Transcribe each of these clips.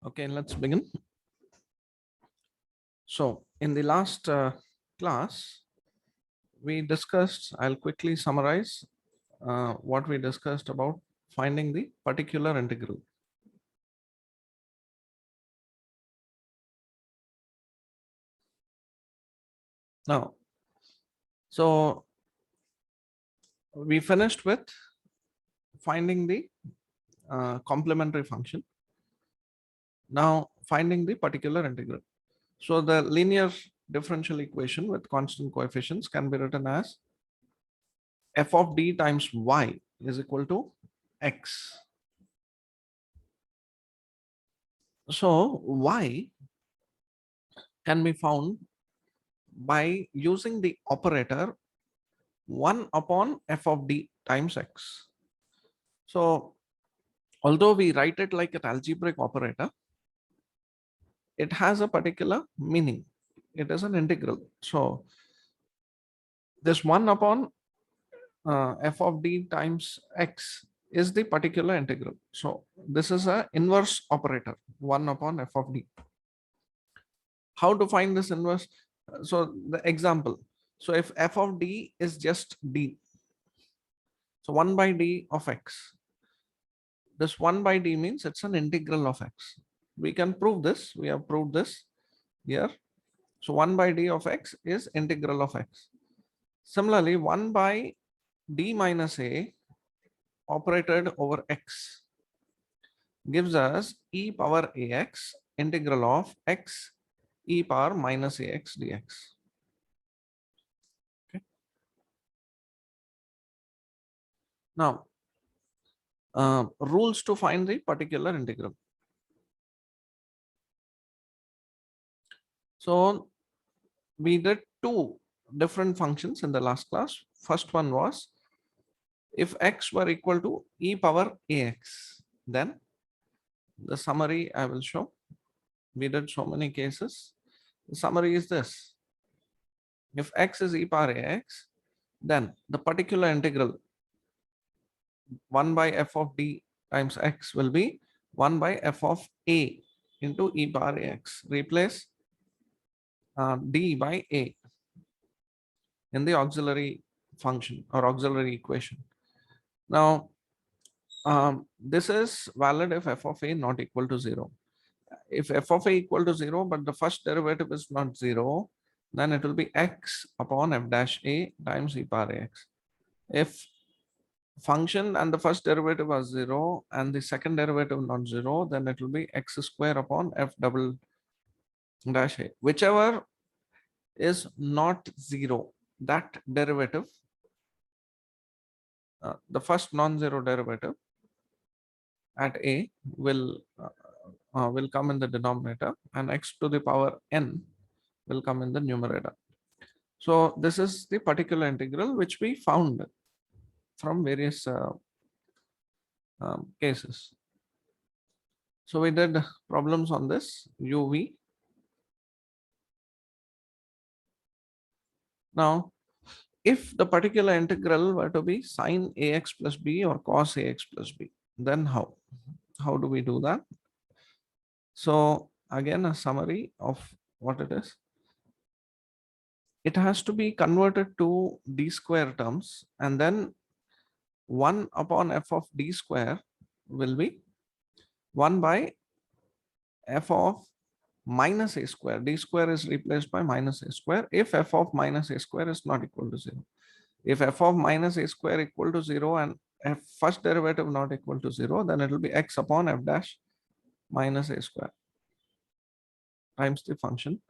Okay, let's begin. So in the last class, we discussed, I'll quickly summarize what we discussed about finding the particular integral. Now, so we finished with finding the complementary function. Now finding the particular integral. So the linear differential equation with constant coefficients can be written as f of d times y is equal to x. So y can be found by using the operator 1 upon f of d times x. So although we write it like an algebraic operator, it has a particular meaning. It is an integral. So this 1 upon f of d times x is the particular integral. So this is a inverse operator, 1 upon f of d. How to find this inverse? So the example. So if f of d is just d, so 1 by d of x, this 1 by d means it's an integral of x. We can prove this. We have proved this here. So 1 by d of x is integral of x. Similarly, 1 by d minus a operated over x gives us e power ax integral of x e power minus ax dx. Okay. Now, rules to find the particular integral. So we did two different functions in the last class. First one was if x were equal to e power ax, then the summary I will show. We did so many cases. The summary is this. If x is e power ax, then the particular integral 1 by f of d times x will be 1 by f of a into e power ax. Replace d by a in the auxiliary function or auxiliary equation. Now, this is valid if f of a not equal to 0. If f of a equal to 0, but the first derivative is not 0, then it will be x upon f dash a times e power ax. If function and the first derivative are 0 and the second derivative not 0, then it will be x square upon f double dash a. Whichever is not 0, that derivative, the first non-zero derivative at a will come in the denominator and x to the power n will come in the numerator. So this is the particular integral which we found from various cases. So we did problems on this uv. Now, if the particular integral were to be sine ax plus b or cos ax plus b, then how do we do that? So again, a summary of what it is. It has to be converted to d square terms, and then 1 upon f of d square will be 1 by f of minus a square. D square is replaced by minus a square if f of minus a square is not equal to 0. If f of minus a square equal to 0 and f first derivative not equal to 0, then it will be x upon f dash minus a square times the function.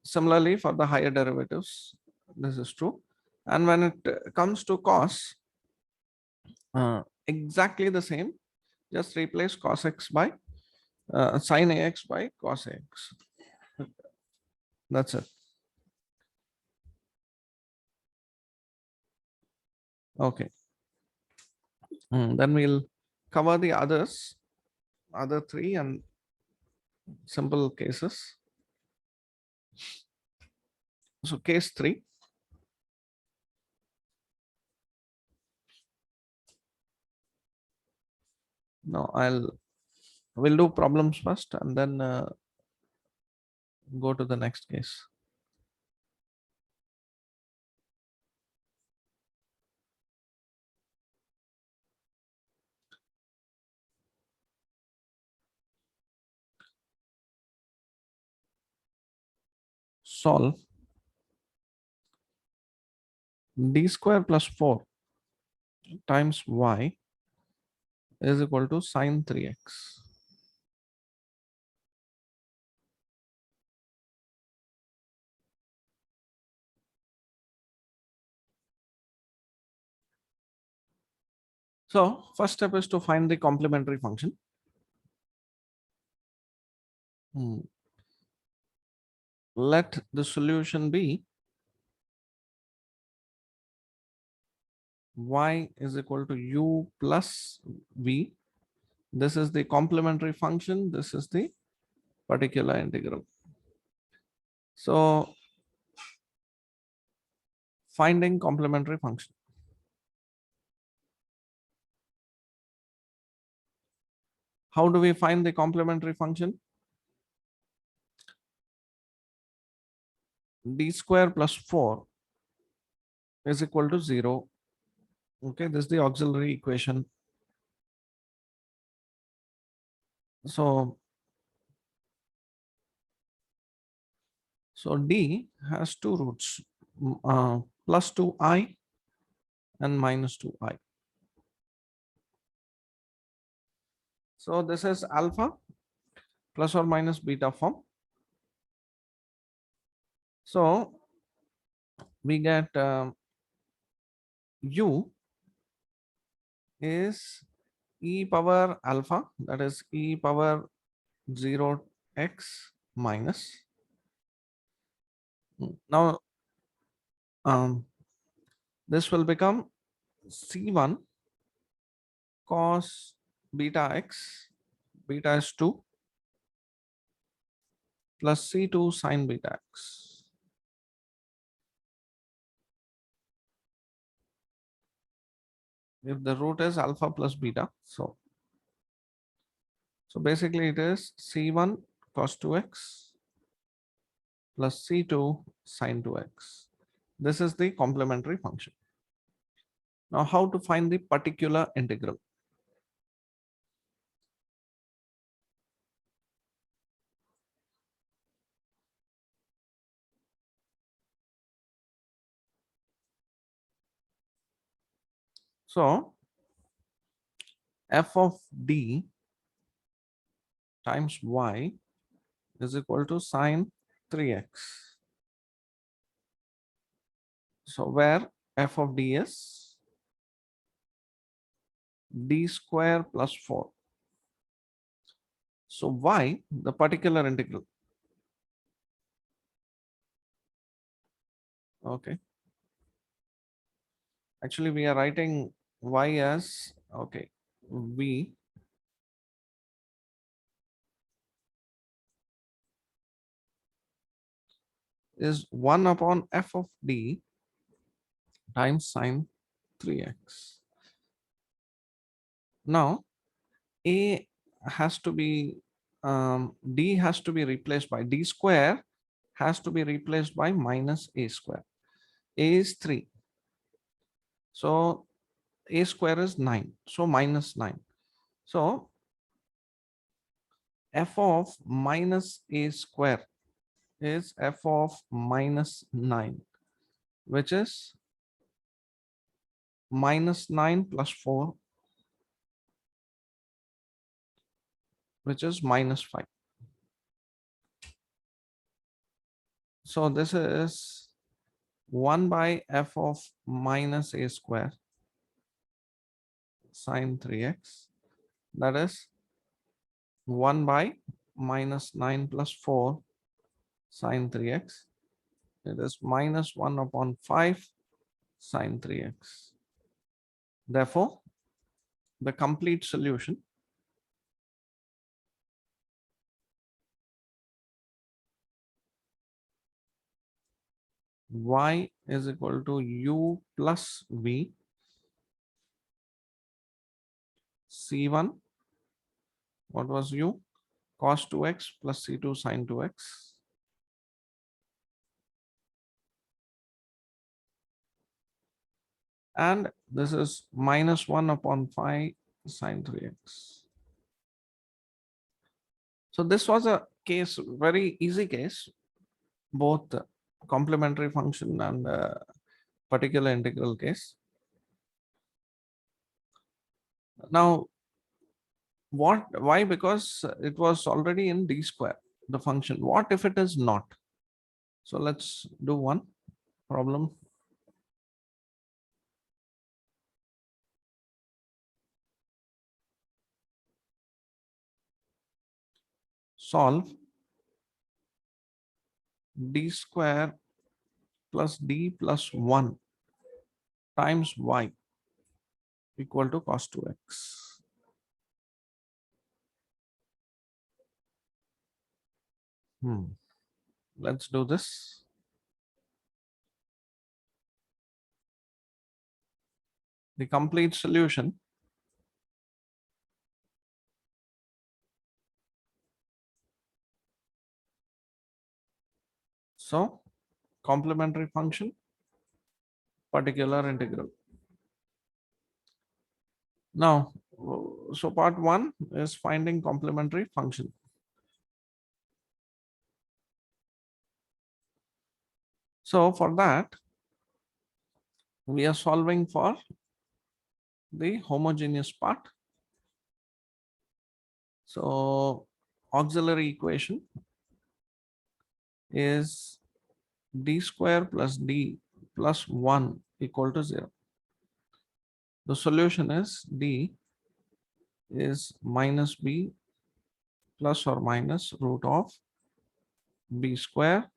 Similarly, for the higher derivatives, this is true. And when it comes to cos, exactly the same. Just replace cos x by sin ax by cos ax. That's it. Okay. Then we'll cover the other three and simple cases. So case 3. Now I'll We'll do problems first and then go to the next case. Solve d square plus 4 times y is equal to sine 3x. So first step is to find the complementary function. Let the solution be y is equal to u plus v. This is the complementary function. This is the particular integral. So finding complementary function. How do we find the complementary function? D square plus 4 is equal to 0. Okay, this is the auxiliary equation. So D has two roots, plus 2i and minus 2i. So this is alpha plus or minus beta form. So we get u is e power alpha, that is e power 0x minus. Now this will become c1 cos beta x, beta is 2, plus c2 sin beta x. If the root is alpha plus beta, so basically it is c1 cos 2x plus c2 sin 2x. This is the complementary function. Now how to find the particular integral? So f of d times y is equal to sine 3x. So where f of d is d square plus 4. So y, the particular integral. Okay. Actually, we are writing y as, okay, v is 1 upon f of d times sine 3x. Now, a has to be, d has to be replaced by d square has to be replaced by minus a square. A is 3. So a square is 9. So minus 9. So f of minus a square is f of minus 9, which is minus 9 plus 4, which is minus 5. So this is 1 by f of minus a square sine 3x. That is 1 by minus 9 plus 4 sine 3x. It is minus 1 upon 5 sine 3x. Therefore, the complete solution y is equal to u plus v c1 What was u? Cos 2x plus c2 sin 2x. And this is minus 1 upon 5 sin 3x. So this was a case, very easy case, both complementary function and particular integral case. Now, why? Because it was already in d square, the function. What if it is not? So let's do one problem. Solve d square plus d plus 1 times y equal to cos 2x. Let's do this. The complete solution. So complementary function, particular integral. Now, so part 1 is finding complementary function. So for that, we are solving for the homogeneous part. So auxiliary equation is d square plus d plus 1 equal to 0. The solution is d is minus b plus or minus root of b square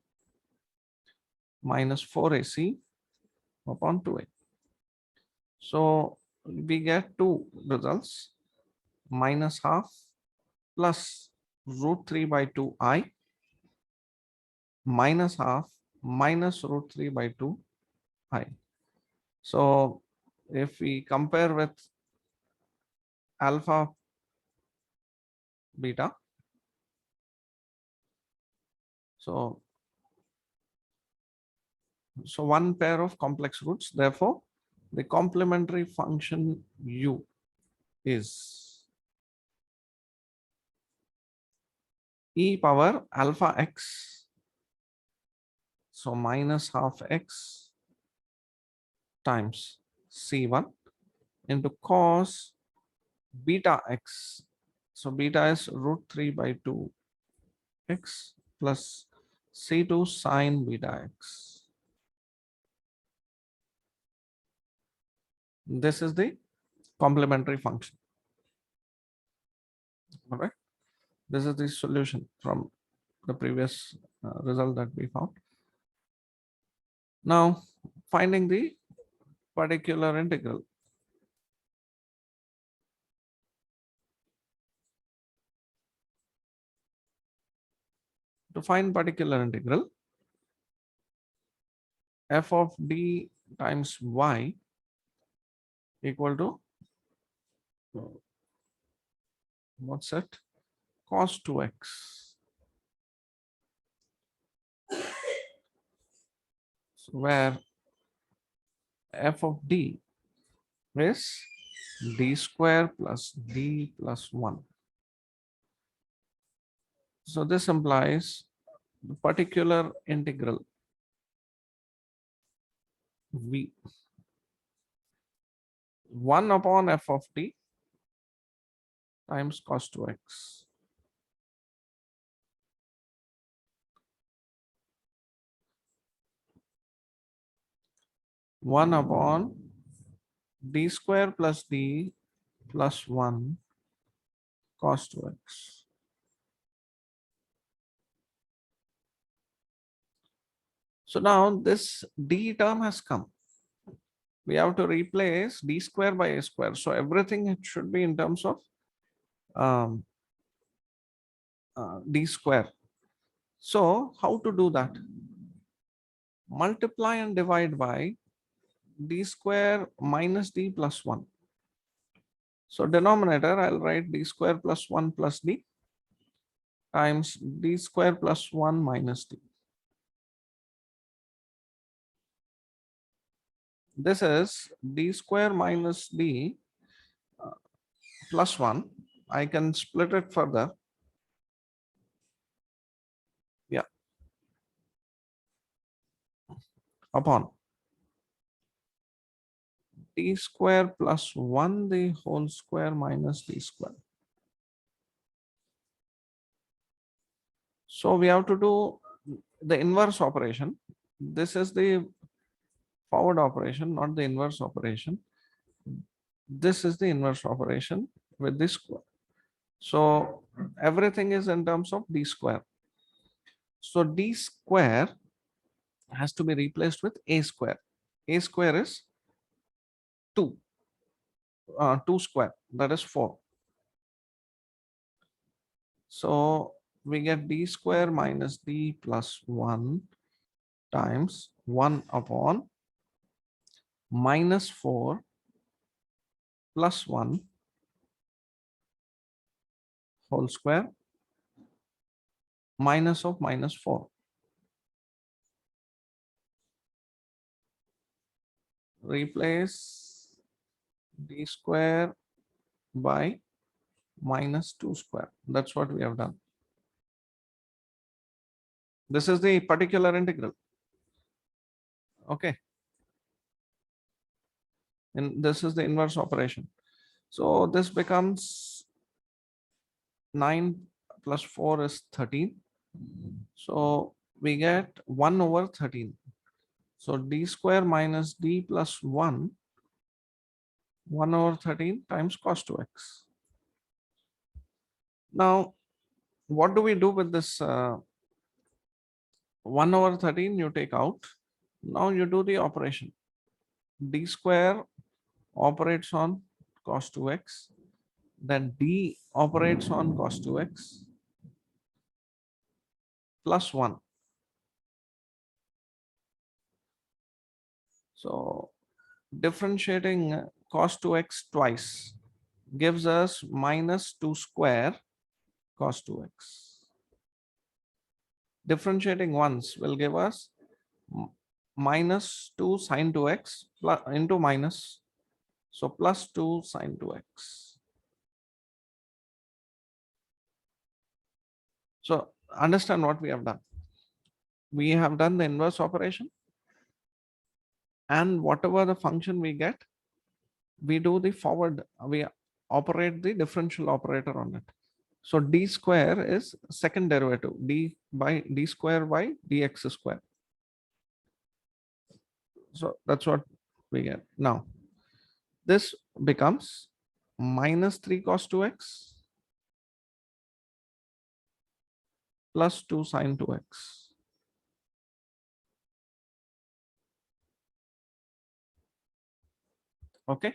minus 4ac upon 2a. So we get two results, minus half plus root 3 by 2i minus half minus root 3 by 2i. So if we compare with alpha beta, so one pair of complex roots, therefore the complementary function u is e power alpha x, so minus half x times c1 into cos beta x, so beta is root 3 by 2 x plus c2 sine beta x. This is the complementary function. All right. This is the solution from the previous result that we found. Now, finding the particular integral. To find particular integral, f of d times y equal to, what's it? Cos 2x. So where f of d is d square plus d plus 1. So this implies the particular integral v 1 upon f of t times cos 2x. One upon d square plus d plus 1 cos 2x. So now this d term has come. We have to replace d square by a square. So everything should be in terms of d square. So how to do that? Multiply and divide by d square minus d plus 1. So denominator, I'll write d square plus 1 plus d times d square plus 1 minus d. This is d square minus d plus 1. I can split it further. Yeah, upon d square plus 1 the whole square minus d square. So we have to do the inverse operation. This is the forward operation, not the inverse operation. This is the inverse operation with this square. So everything is in terms of d square. So d square has to be replaced with a square. A square is 2. 2 square, that is 4. So we get d square minus d plus 1 times 1 upon minus 4 plus 1 whole square minus of minus 4. Replace d square by minus 2 square. That's what we have done. This is the particular integral. Okay. And this is the inverse operation. So this becomes 9 plus 4 is 13. So we get 1 over 13. So d square minus d plus 1, 1 over 13 times cos 2x. Now, what do we do with this 1 over 13 you take out? Now you do the operation. D square operates on cos 2x, then d operates on cos 2x plus 1. So differentiating cos 2x twice gives us minus 2 square cos 2x. Differentiating once will give us minus 2 sine 2x plus into minus, so plus 2 sine 2x. So understand what we have done. We have done the inverse operation, and whatever the function we get, we do the forward, we operate the differential operator on it. So d square is second derivative, d by d square by dx square. So that's what we get. Now this becomes minus 3 cos 2x plus 2 sine 2x. Okay.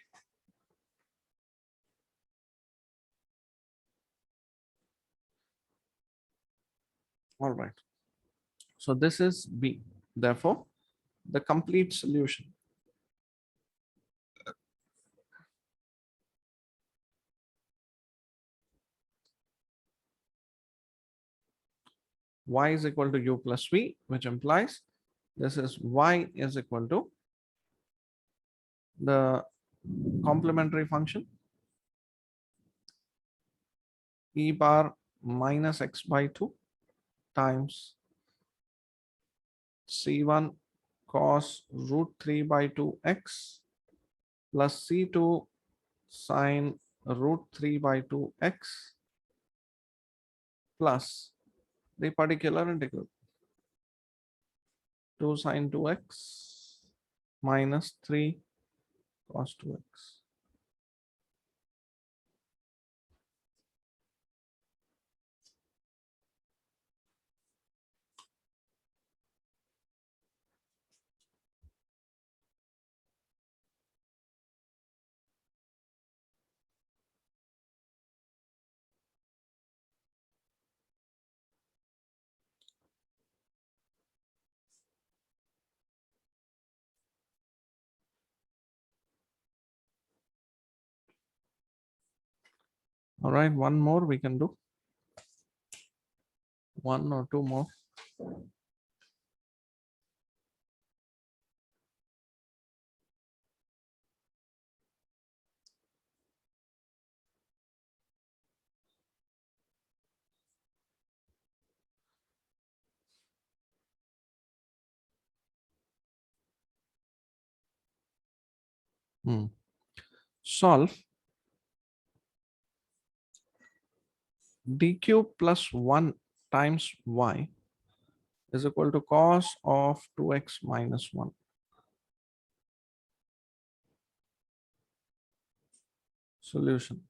All right. So this is B. Therefore, the complete solution. Y is equal to u plus v, which implies this is y is equal to the complementary function e bar minus x by 2 times c1 cos root 3 by 2x plus c2 sine root 3 by 2x plus the particular integral 2 sine 2x minus 3 cos 2x. All right, one more we can do. One or two more. Hmm. Solve dq plus 1 times y is equal to cos of 2x minus 1. Solution.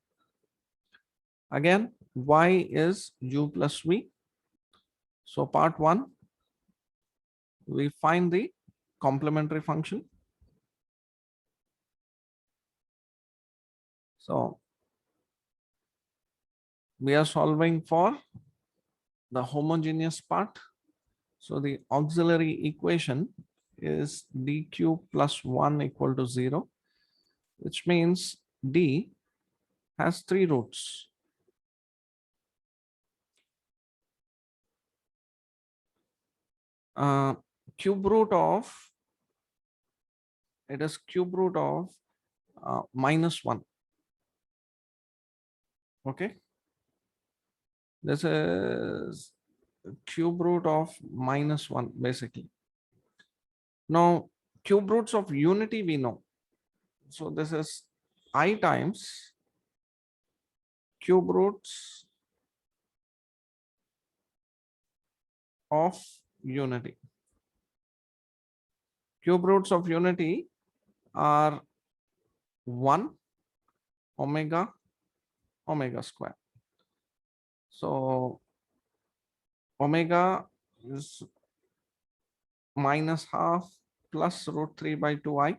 Again, y is u plus v. So part 1, we find the complementary function. So we are solving for the homogeneous part. So the auxiliary equation is dq plus 1 equal to 0, which means d has 3 roots. Uh, cube root of, it is cube root of minus 1. Okay. This is cube root of minus 1 basically. Now, cube roots of unity we know. So this is I times cube roots of unity. Cube roots of unity are 1 omega omega square. So omega is minus half plus root 3 by 2i.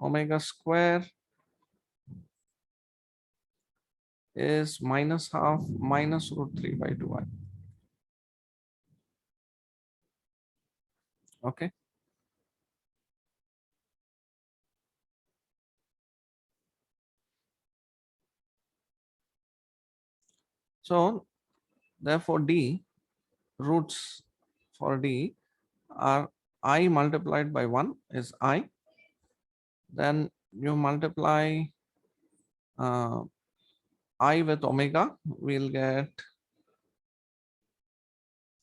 Omega square is minus half minus root 3 by 2i. Okay. So therefore d roots for d are I multiplied by 1 is I. Then you multiply I with omega, we'll get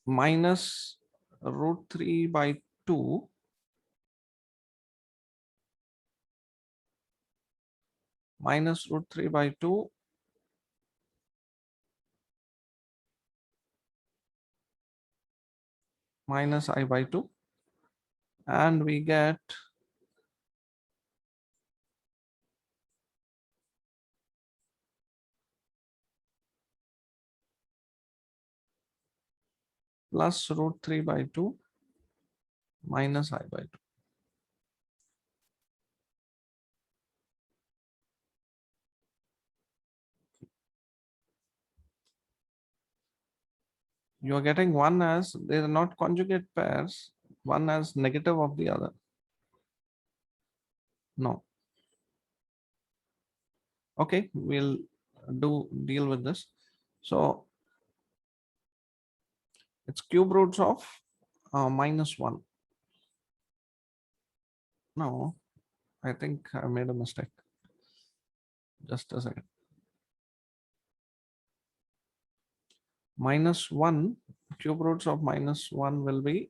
minus root 3 by 2 minus root 3 by 2 minus I by 2, and we get plus root 3 by 2 minus I by 2. You are getting one as they are not conjugate pairs, one as negative of the other. No. Okay, we'll deal with this. So it's cube roots of minus 1. No, I think I made a mistake. Just a second. Minus 1, cube roots of minus 1 will be,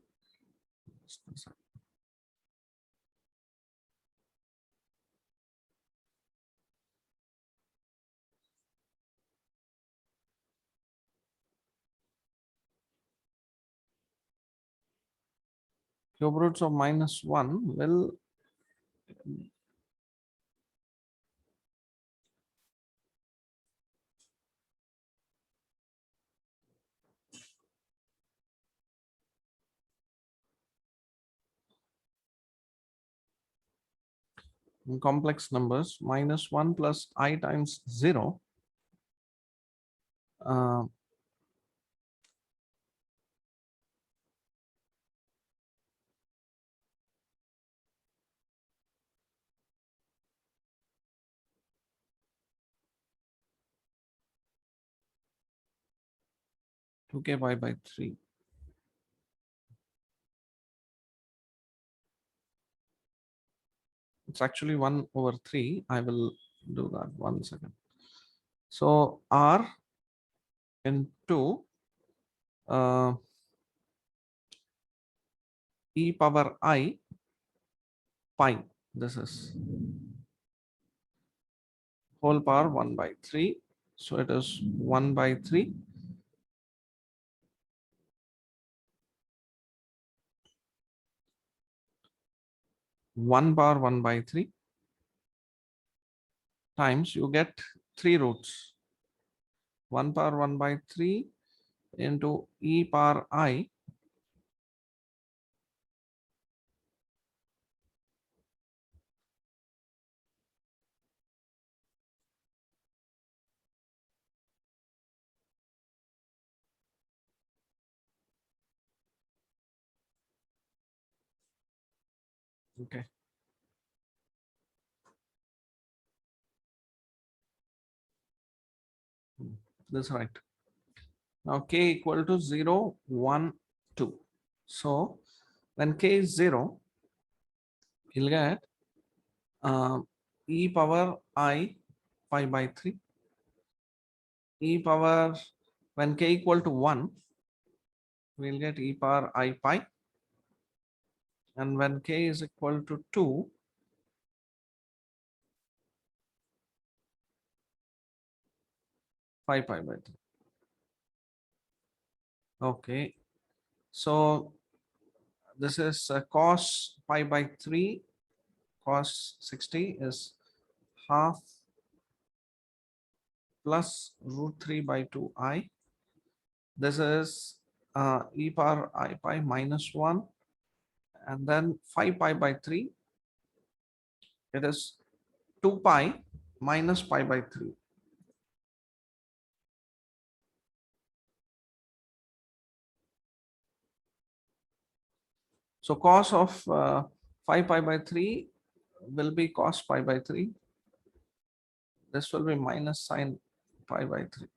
cube roots of minus 1 will in complex numbers minus 1 plus I times 0. Uh, 2k pi by 3. It's actually 1 over 3. I will do that 1 second. So r into e power I pi. This is whole power 1 by 3. So it is 1 by 3. One power 1 by 3 times you get 3 roots. 1 power 1 by 3 into e power I okay. That's right. Now k equal to 0, 1, 2. So when k is 0, you'll get e power I pi by 3. E power, when k equal to 1, we'll get e power I pi. And when k is equal to 2, 5 pi by 3. Okay. So this is cos pi by 3, cos 60 is half plus root 3 by 2i. This is e power I pi minus 1. And then 5 pi by 3, it is 2 pi minus pi by 3. So cos of 5 pi by 3 will be cos pi by 3. This will be minus sine pi by 3.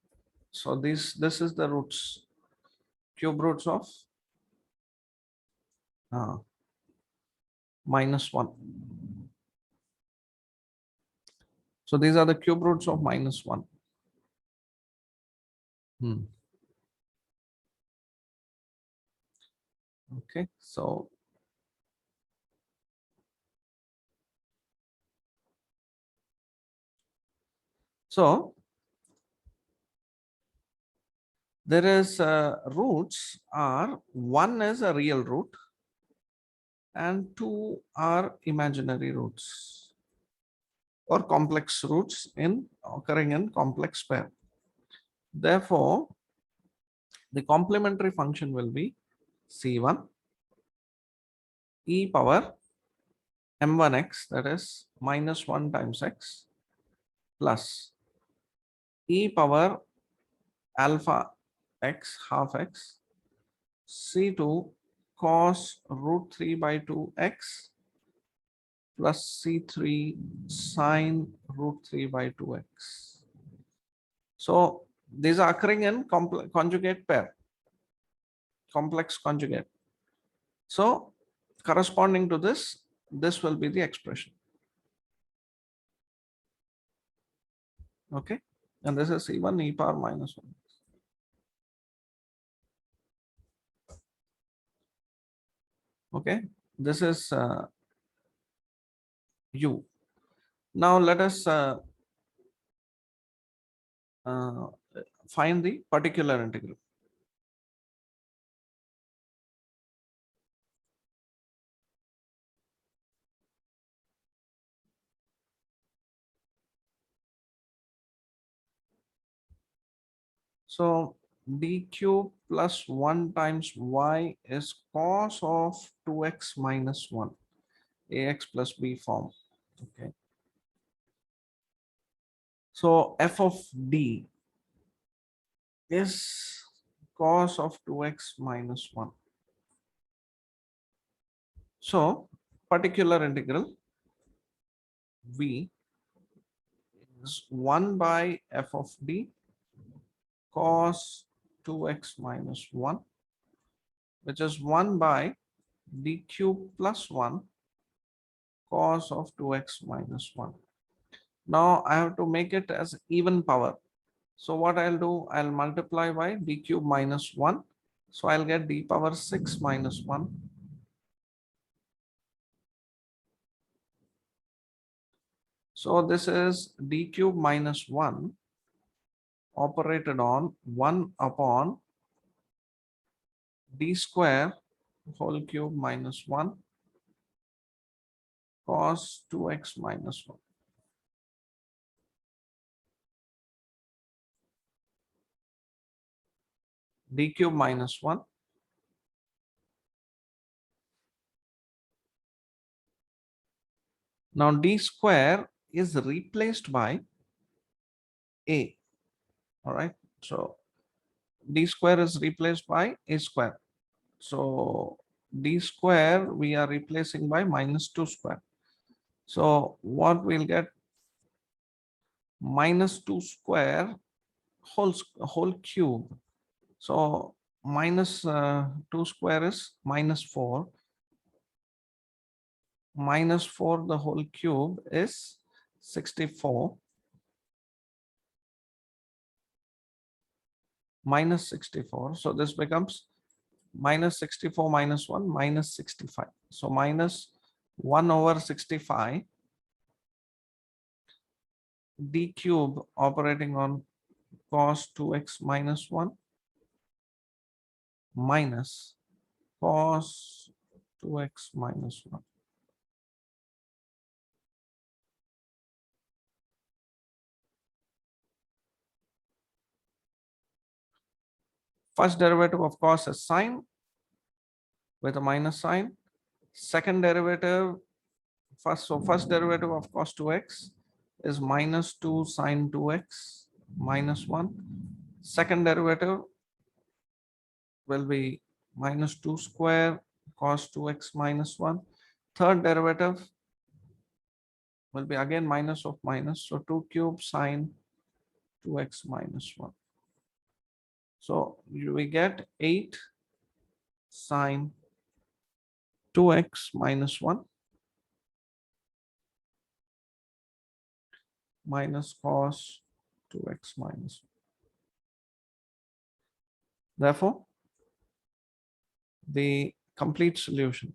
So this is the roots, cube roots of minus 1. So these are the cube roots of minus 1. Okay, so there is roots are, one is a real root and two are imaginary roots or complex roots in occurring in complex pair. Therefore, the complementary function will be C1 e power m1x, that is minus 1 times x, plus e power alpha x half x, C2 cos root 3 by 2x plus C3 sine root 3 by 2x. So these are occurring in conjugate pair, complex conjugate. So corresponding to this, this will be the expression. Okay. And this is C1 e power minus 1. Okay. This is U. Now let us find the particular integral. So d cube plus 1 times y is cos of 2x minus 1, ax plus b form. Okay. So f of d is cos of 2x minus 1. So particular integral v is 1 by f of d cos 2x minus 1, which is 1 by d cube plus 1 cos of 2x minus 1. Now I have to make it as even power. So what I'll do, I'll multiply by d cube minus 1. So I'll get d power 6 minus 1. So this is d cube minus 1 operated on 1 upon d square whole cube minus 1 cos 2x minus 1. D cube minus 1. Now d square is replaced by a. All right. So d square is replaced by a square. So d square we are replacing by minus 2 square. So what we'll get, minus 2 square whole cube. So minus 2 square is minus 4. Minus 4 the whole cube is 64. Minus 64. So this becomes minus 64 minus 1 minus 65. So minus 1 over 65 d cube operating on cos 2x minus 1 minus cos 2x minus 1. First derivative of cos is sine with a minus sign. Second derivative, first derivative of cos 2x is minus 2 sine 2x minus 1. Second derivative will be minus 2 square cos 2x minus 1. Third derivative will be again minus of minus. So 2 cube sine 2x minus 1. So we get 8 sine 2x minus 1 minus cos 2x minus 1. Therefore, the complete solution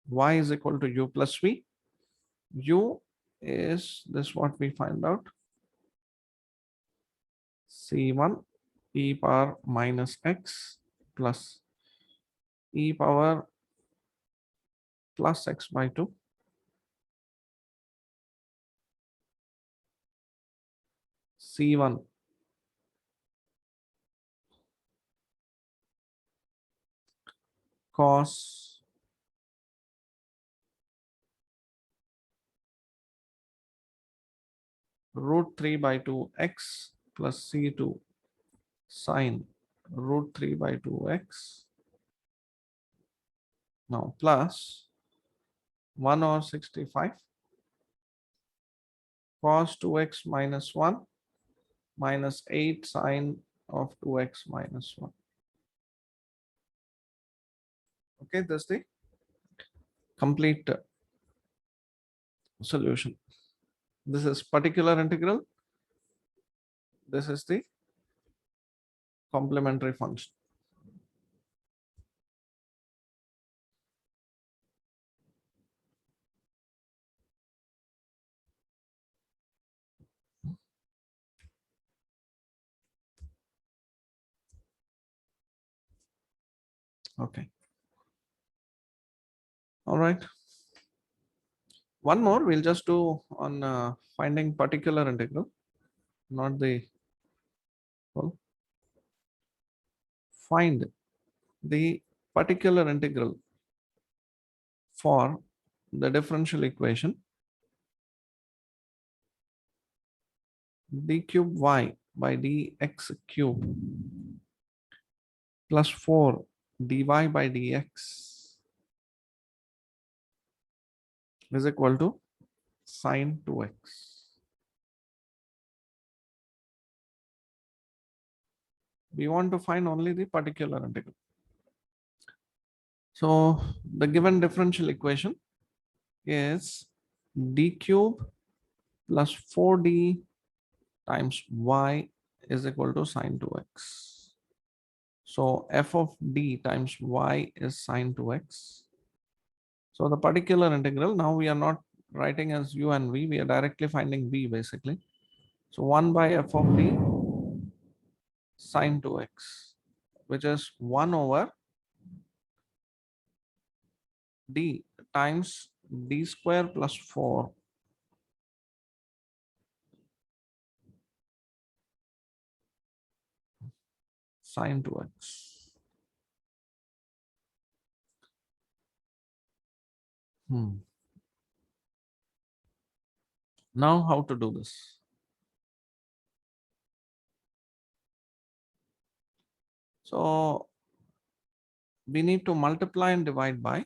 y is equal to u plus v. U is this what we find out, c1 e power minus x plus e power plus x by 2 c1 cos root 3 by 2 x plus c2 sine root 3 by 2 x. Now plus 1 over 65 cos 2x minus 1 minus 8 sine of 2x minus 1. Okay, that's the complete solution. This is particular integral. This is the complementary function. Okay. All right. One more we'll just do on finding particular integral, not the whole. Find the particular integral for the differential equation d cube y by dx cube plus 4 dy by dx is equal to sine 2x. We want to find only the particular integral. So the given differential equation is d cube plus 4d times y is equal to sine 2x. So f of d times y is sine 2x. So the particular integral, now we are not writing as u and v, we are directly finding v basically. So 1 by f of d sine 2x, which is 1 over d times d square plus 4 sine 2x. Now how to do this? So we need to multiply and divide by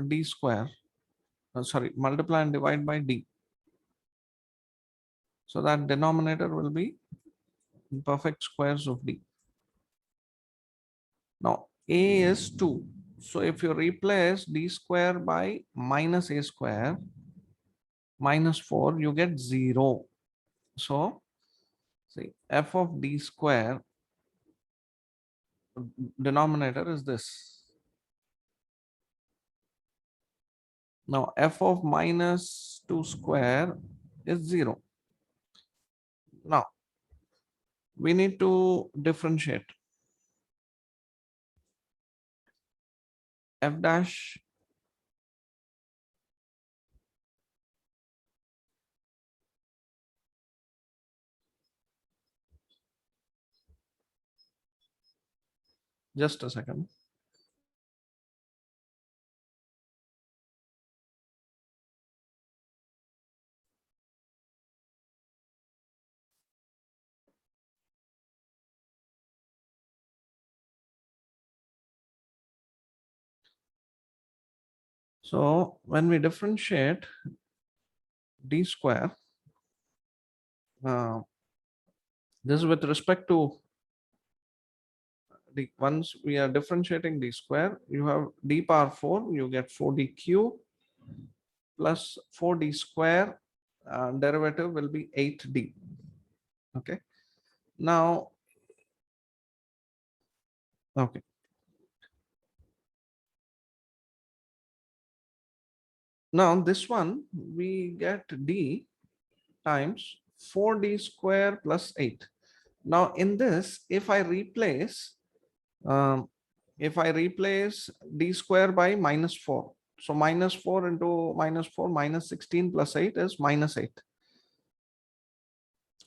d square. Sorry, multiply and divide by d. So that denominator will be perfect squares of d. Now a is 2. So if you replace d square by minus a square minus 4, you get 0. So see, f of d square denominator is this. Now f of minus 2 square is 0. Now we need to differentiate f dash just a second. So when we differentiate d square, uh, this is with respect to the once we are differentiating d square, you have d power 4, you get 4d cube plus 4d square, derivative will be 8d. Okay. Now, okay. Now this one we get d times 4d square plus 8. Now in this, if I replace d square by minus 4, so minus 4 into minus 4 minus 16 plus 8 is minus 8.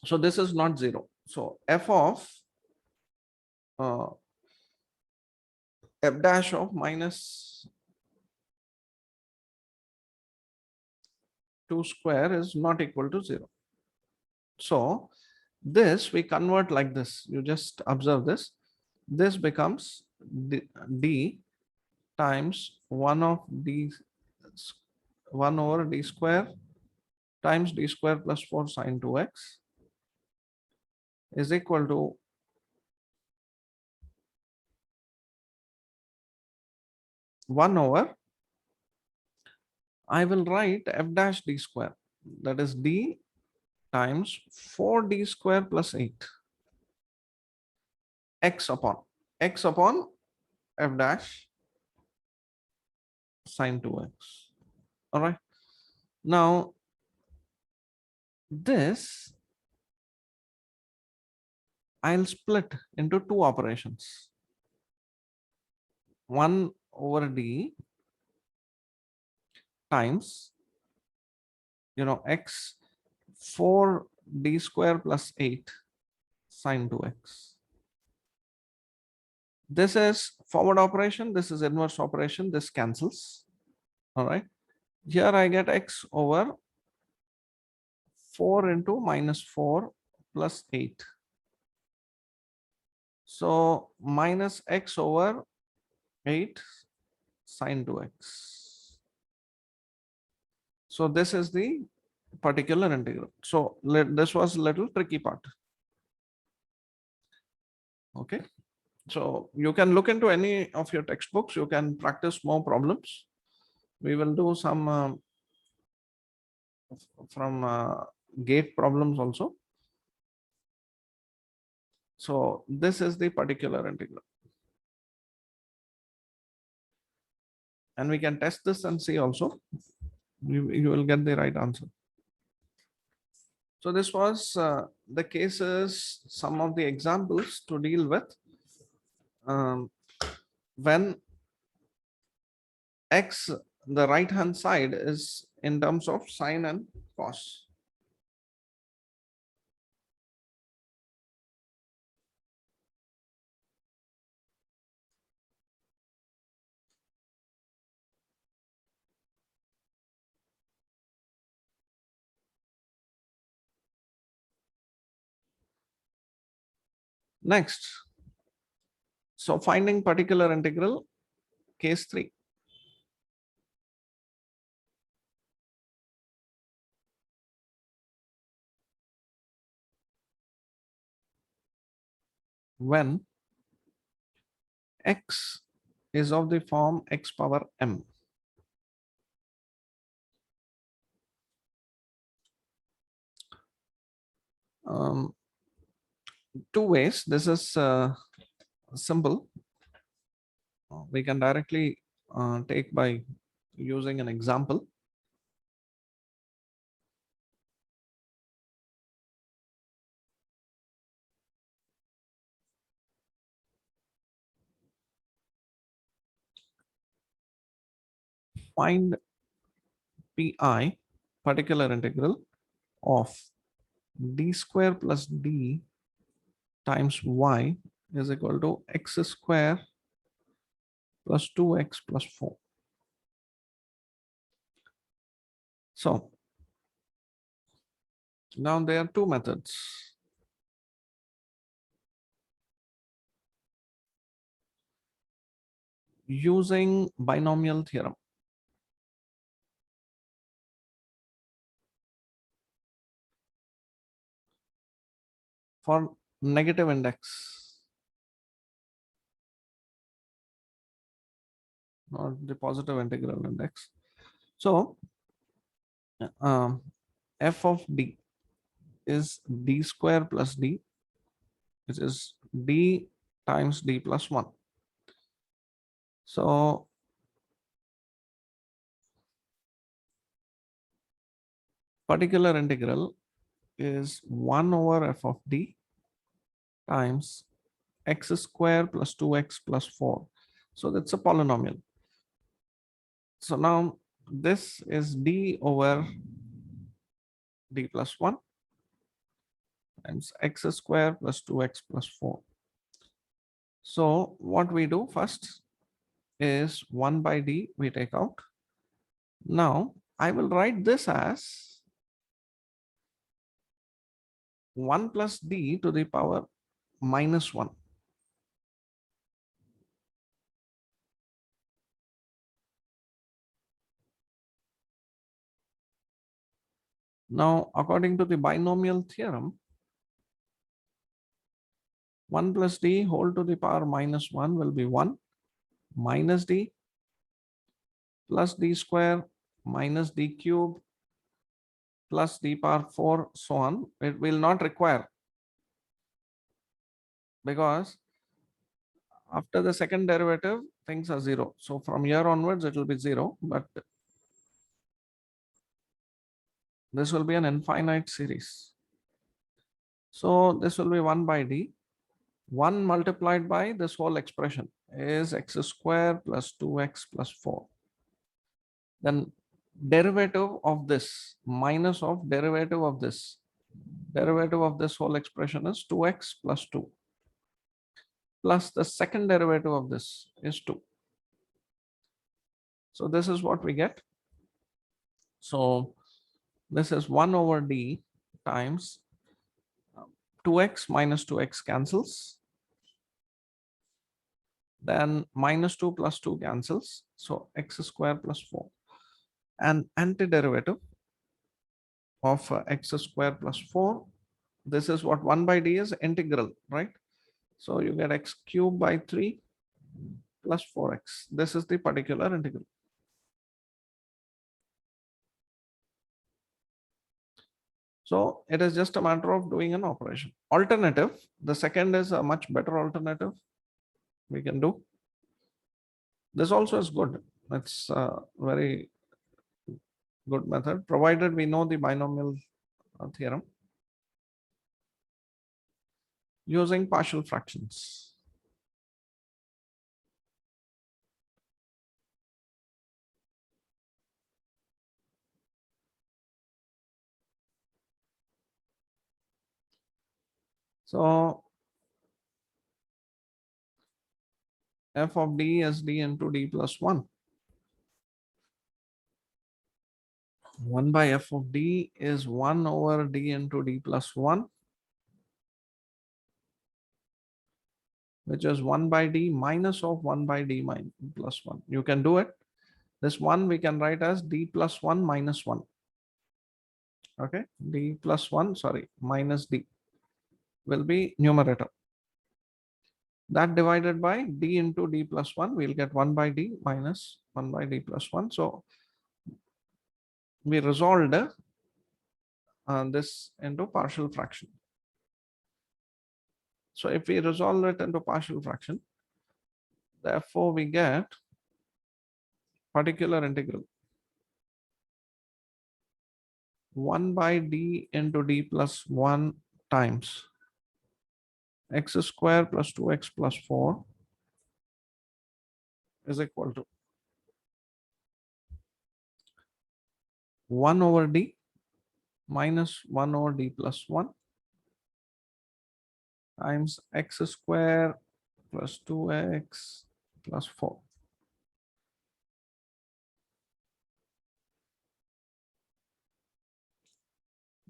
So this is not 0. So f of f dash of minus 2 square is not equal to 0. So this we convert like this. You just observe this. This becomes d times 1 of d 1 over d square times d square plus 4 sine 2x is equal to 1 over, I will write f dash d square, that is d times 4d square plus 8 x upon f dash sine 2x. All right. Now this I'll split into two operations. 1 over d times, x 4d square plus 8 sine 2x. This is forward operation. This is inverse operation. This cancels. All right. Here I get x over 4 into minus 4 plus 8. So minus x over 8 sine 2x. So this is the particular integral. So this was a little tricky part. Okay. So you can look into any of your textbooks. You can practice more problems. We will do some from gate problems also. So this is the particular integral. And we can test this and see also. You will get the right answer. So this was the cases, some of the examples to deal with when x, the right hand side, is in terms of sine and cos. Next, so finding particular integral, case 3. When x is of the form x power m. Two ways. This is simple. We can directly take by using an example. Find pi, particular integral of d square plus d times y is equal to x square plus 2x plus 4. So now there are two methods. Using binomial theorem. For negative index, not the positive integral index. So f of d is d square plus d, which is d times d plus 1. So particular integral is 1 over f of d times x square plus 2x plus 4. So that's a polynomial. So now this is d over d plus 1 times x square plus 2x plus 4. So what we do first is 1 by d we take out. Now I will write this as 1 plus d to the power minus 1. Now, according to the binomial theorem, 1 plus d whole to the power minus 1 will be 1 minus d plus d square minus d cube plus d power 4, so on. It will not require, because after the second derivative, things are 0. So from here onwards, it will be 0, but this will be an infinite series. So this will be 1 by d. 1 multiplied by this whole expression is x square plus 2x plus 4. Then derivative of this minus of derivative of this. Derivative of this whole expression is 2x plus 2. Plus the second derivative of this is 2. So this is what we get. So this is 1 over d times 2x minus 2x cancels. Then minus 2 plus 2 cancels. So x square plus 4. And antiderivative of x square plus 4. This is what 1 by d is integral, right? So you get x cubed by 3 plus 4x. This is the particular integral. So it is just a matter of doing an operation. Alternative, the second is a much better alternative we can do. This also is good. It's a very good method, provided we know the binomial theorem using partial fractions. So f of d is d into d plus 1. 1 by f of d is 1 over d into d plus 1, which is 1 by d minus of 1 by d plus 1. You can do it. This 1 we can write as d plus 1 minus 1. Okay, d plus 1, sorry, minus d will be numerator. That divided by d into d plus 1, we'll get 1 by d minus 1 by d plus 1. So we resolved this into partial fraction. So if we resolve it into partial fraction, therefore we get particular integral 1 by d into d plus 1 times x square plus 2x plus 4 is equal to 1 over d minus 1 over d plus 1 times x square plus 2x plus 4.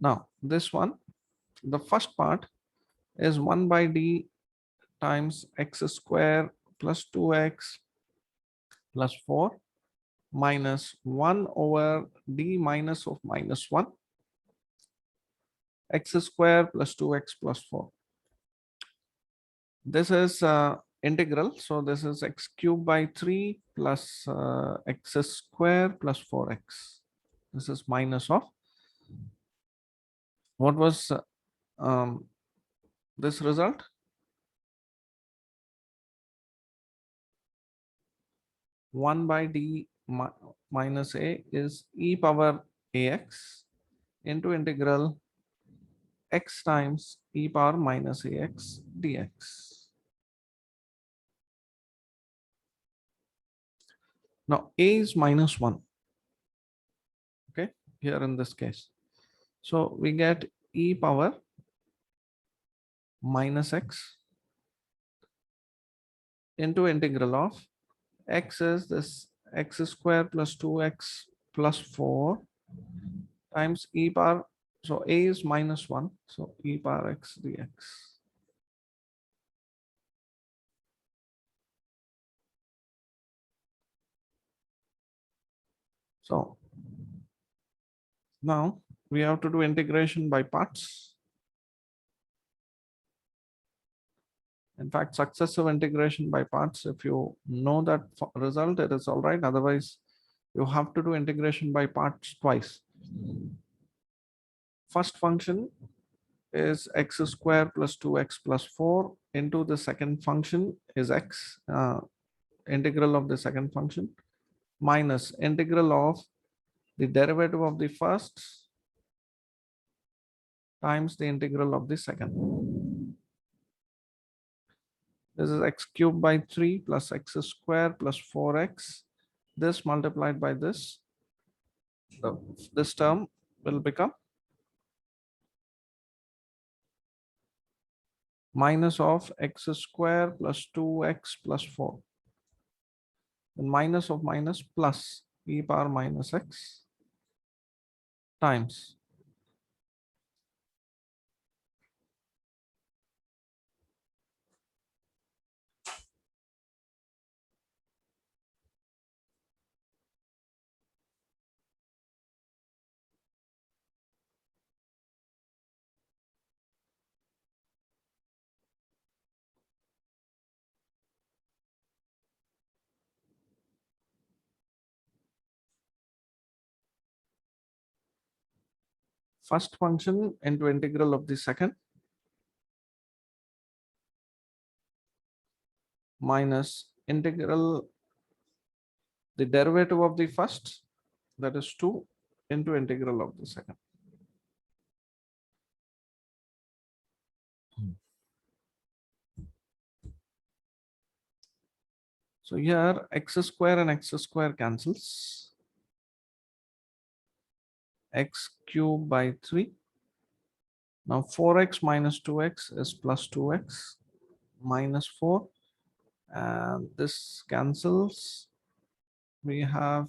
Now this one, the first part is 1 by d times x square plus 2x plus 4 minus 1 over d minus of minus 1 x square plus 2x plus 4. This is integral. So this is x cubed by 3 plus x square plus 4x. This is minus of what was um, this result? One by d minus a is e power ax into integral x times e power minus ax dx. Now a is minus 1. Okay, here in this case. So we get e power minus x into integral of x is this x square plus 2x plus 4 times e power. So a is minus 1. So e power x dx. So now we have to do integration by parts. In fact, successive integration by parts, if you know that result, it is all right. Otherwise, you have to do integration by parts twice. First function is x square plus 2x plus 4 into the second function is x, integral of the second function, minus integral of the derivative of the first times the integral of the second. This is x cubed by 3 plus x square plus 4x. This multiplied by this, this term will become minus of x square plus 2x plus 4. And minus of minus plus e power minus x times first function into integral of the second minus integral the derivative of the first, that is 2 into integral of the second. So here x square and x square cancels. X cube by 3. Now 4x minus 2x is plus 2x minus 4. And this cancels. We have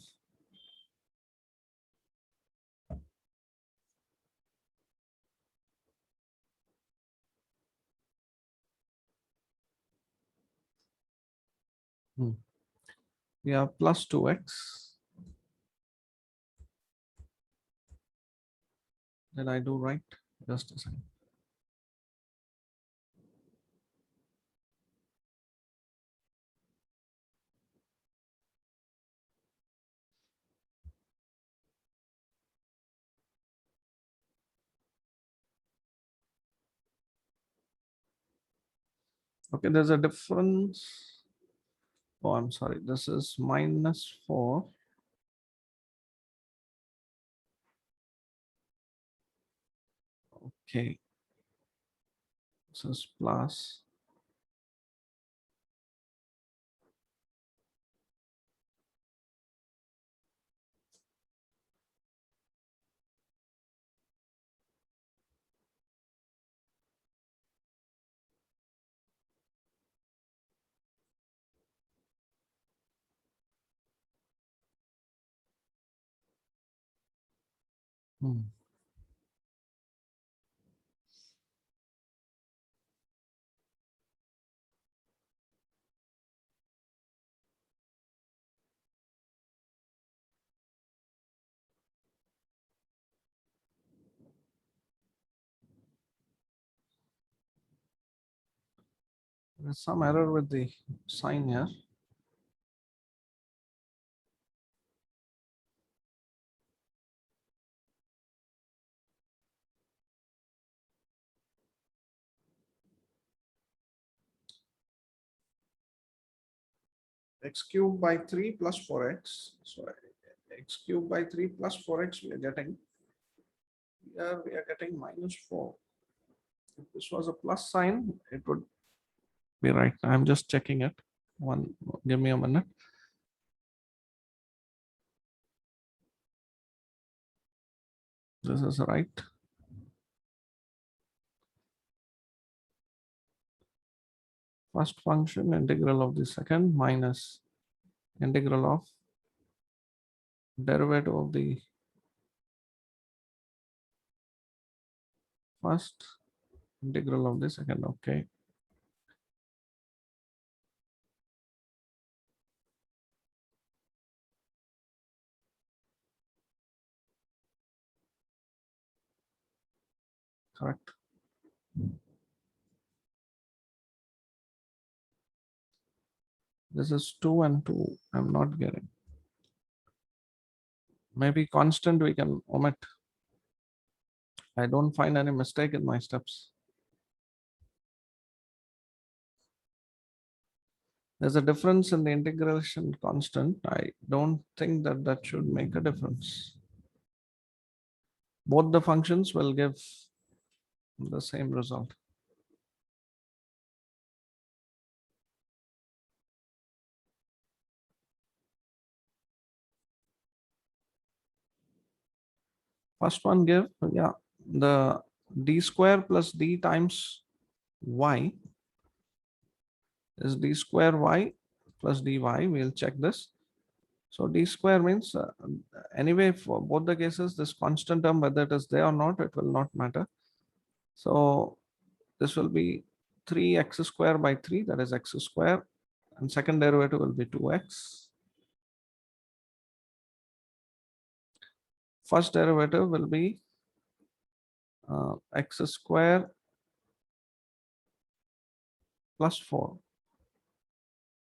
we have plus 2x. Did I do right? Just a second. Okay, there's a difference. Oh, I'm sorry. This is minus 4. Okay. This is plus. Hmm. There's some error with the sign here. X cubed by 3 plus 4x. So x cubed by 3 plus 4x we are getting. Here we are getting minus 4. If this was a plus sign, it would be right. I'm just checking it. Give me a minute. This is right. First function integral of the second minus integral of derivative of the first integral of the second. Okay. Correct. This is 2 and 2. I'm not getting. Maybe constant we can omit. I don't find any mistake in my steps. There's a difference in the integration constant. I don't think that that should make a difference. Both the functions will give the same result. First one give, yeah, the d square plus d times y is d square y plus dy. We'll check this. So d square means anyway, for both the cases, this constant term, whether it is there or not, it will not matter. So this will be 3x square by 3, that is x square, and second derivative will be 2x. First derivative will be x square plus 4.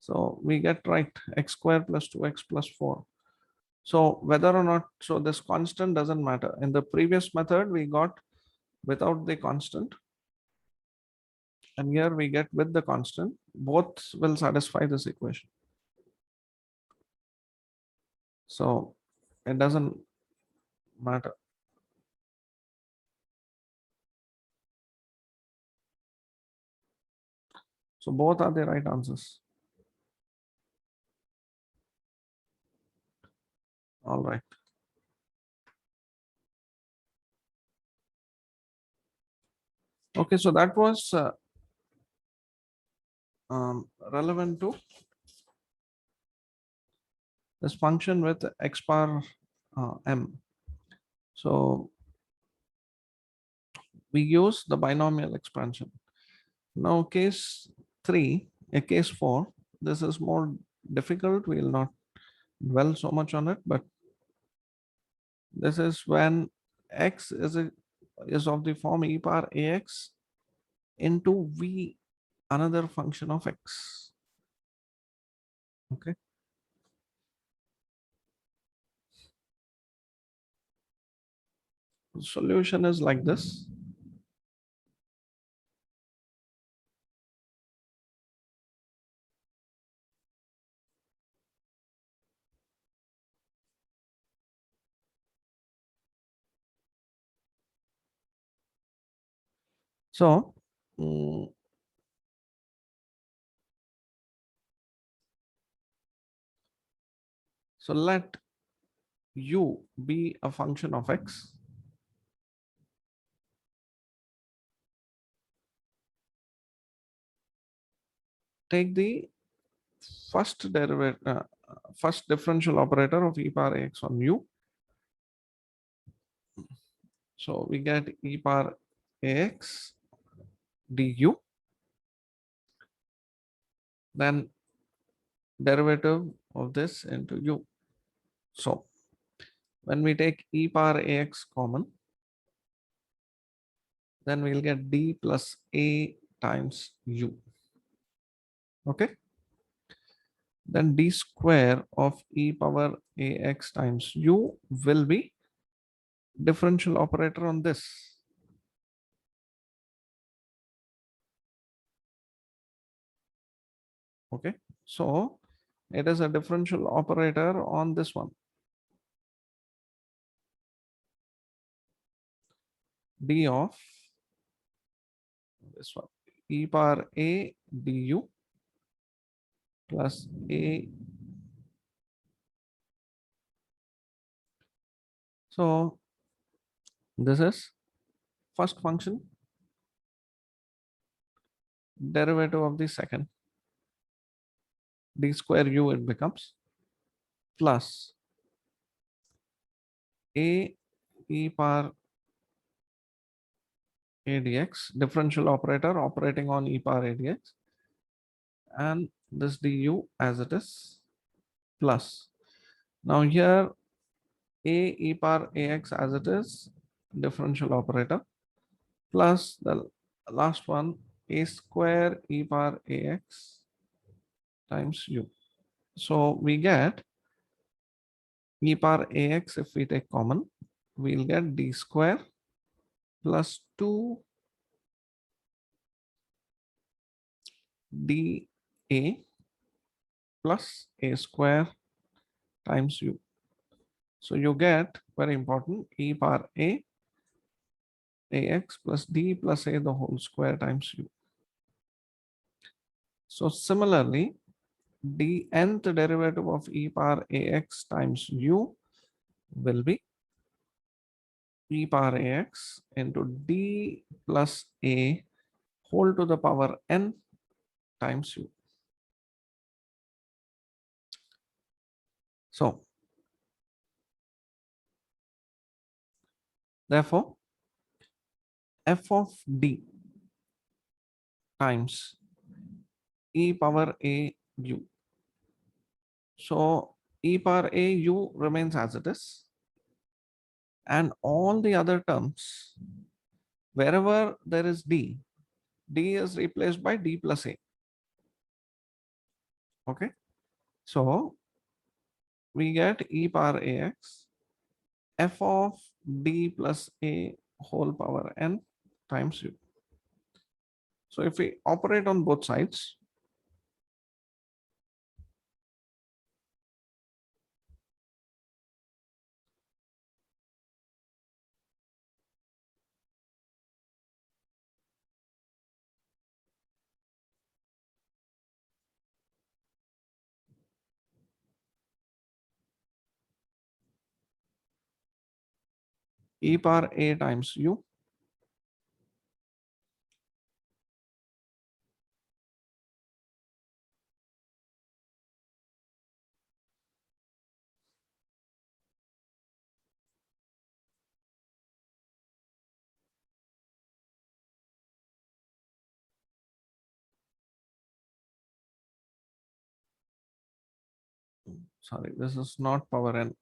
So we get right, x square plus 2x plus 4. So whether or not, so this constant doesn't matter. In the previous method, we got without the constant, and here we get with the constant. Both will satisfy this equation. So it doesn't matter. So both are the right answers. All right. Okay, so that was relevant to this function with x bar m. So we use the binomial expansion. Now case 3, a case 4, this is more difficult. We will not dwell so much on it, but this is when x is of the form e power ax into v, another function of x. Okay. Solution is like this. So so let u be a function of x. Take the first derivative, first differential operator of e power x on u. So we get e power ax du, then derivative of this into u. So when we take e power ax common, then we'll get d plus a times u. Okay. Then d square of e power ax times u will be differential operator on this. Okay. So it is a differential operator on this one. D of this one, e power a du plus a. So this is first function, derivative of the second, d square u it becomes, plus a e power a dx, differential operator operating on e power a dx, and this du as it is, plus. Now here a e power ax as it is, differential operator, plus the last one, a square e power ax times u. So we get e power ax, if we take common, we'll get d square plus 2 dA plus a square times u. So you get, very important, e power a ax plus d plus a the whole square times u. So similarly, the nth derivative of e power ax times u will be e power ax into d plus a whole to the power n times u. So therefore, f of d times e power a u. So e power a u remains as it is, and all the other terms, wherever there is d, d is replaced by d plus a. Okay. So we get e power ax f of d plus a whole power n times u. So if we operate on both sides, e power a times u, sorry, this is not power n.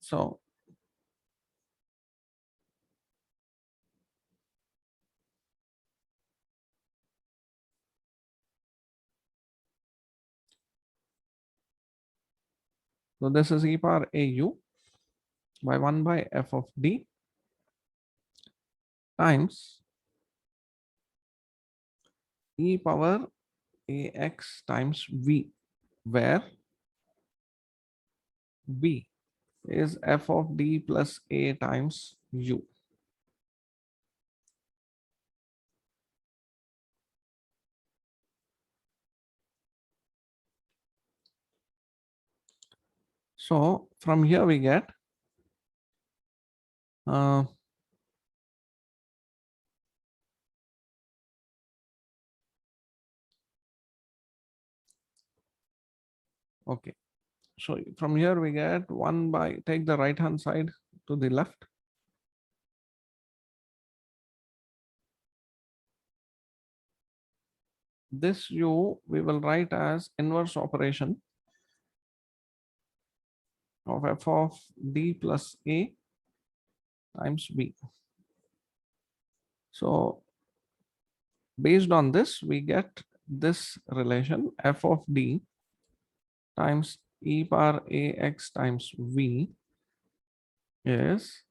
So this is e power au by 1 by f of d times e power ax times v, where v is f of d plus a times u. So from here we get uh, okay. So from here we get 1 by, take the right hand side to the left. This u we will write as inverse operation of f of d plus a times v. So based on this, we get this relation f of d times e power ax times v is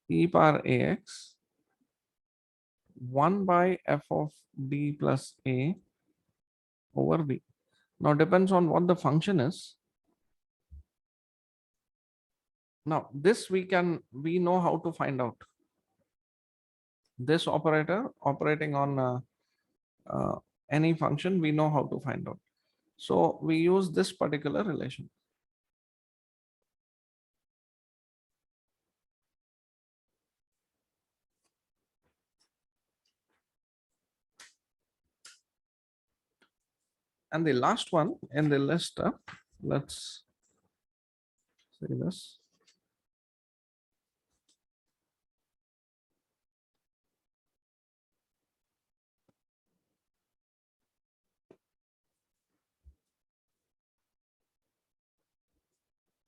e power ax 1 by f of d plus a over v. Now depends on what the function is. Now this we know how to find out. This operator operating on any function, we know how to find out. So we use this particular relation. And the last one in the list, let's say this.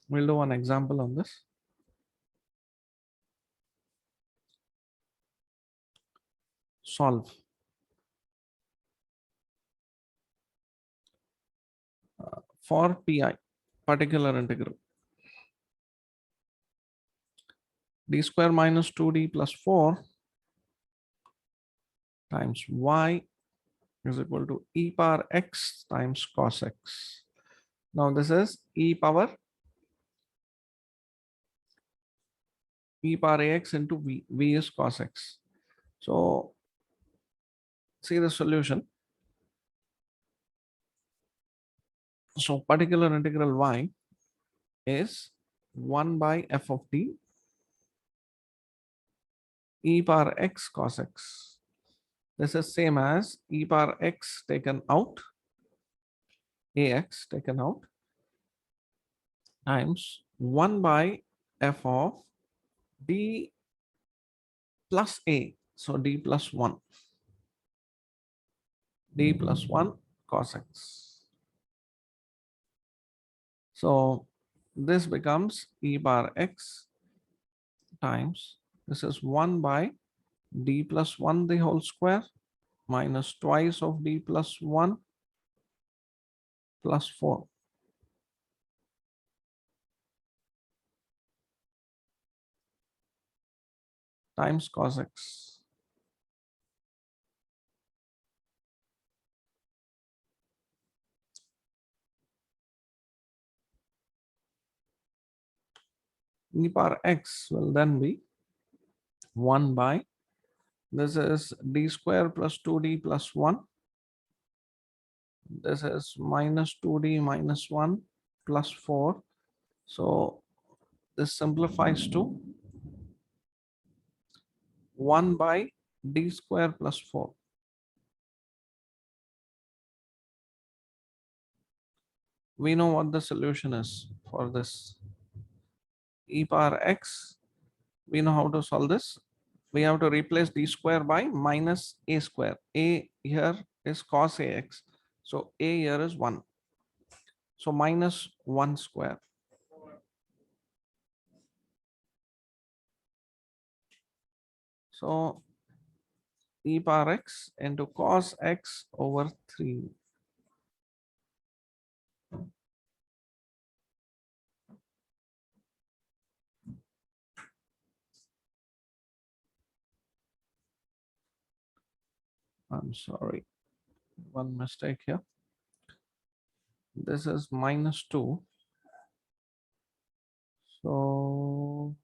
We'll do an example on this. Solve. For pi, particular integral. D square minus 2d plus 4 times y is equal to e power x times cos x. Now this is e power ax into v. V is cos x. So see the solution. So particular integral y is 1 by f of t e power x cos x. This is same as e power x taken out, ax taken out, times 1 by f of d plus a. So d plus 1. D plus 1 cos x. So this becomes e power x times This is 1 by d plus 1 the whole square minus twice of d plus 1 plus 4. Times cos x. E power x will then be 1 by, this is d square plus 2d plus 1. This is minus 2d minus 1 plus 4. So this simplifies to 1 by d square plus 4. We know what the solution is for this. E power x, we know how to solve this. We have to replace d square by minus a square. A here is cos ax. So a here is 1. So minus 1 square. So e power x into cos x over 3. I'm sorry, one mistake here. This is minus 2. So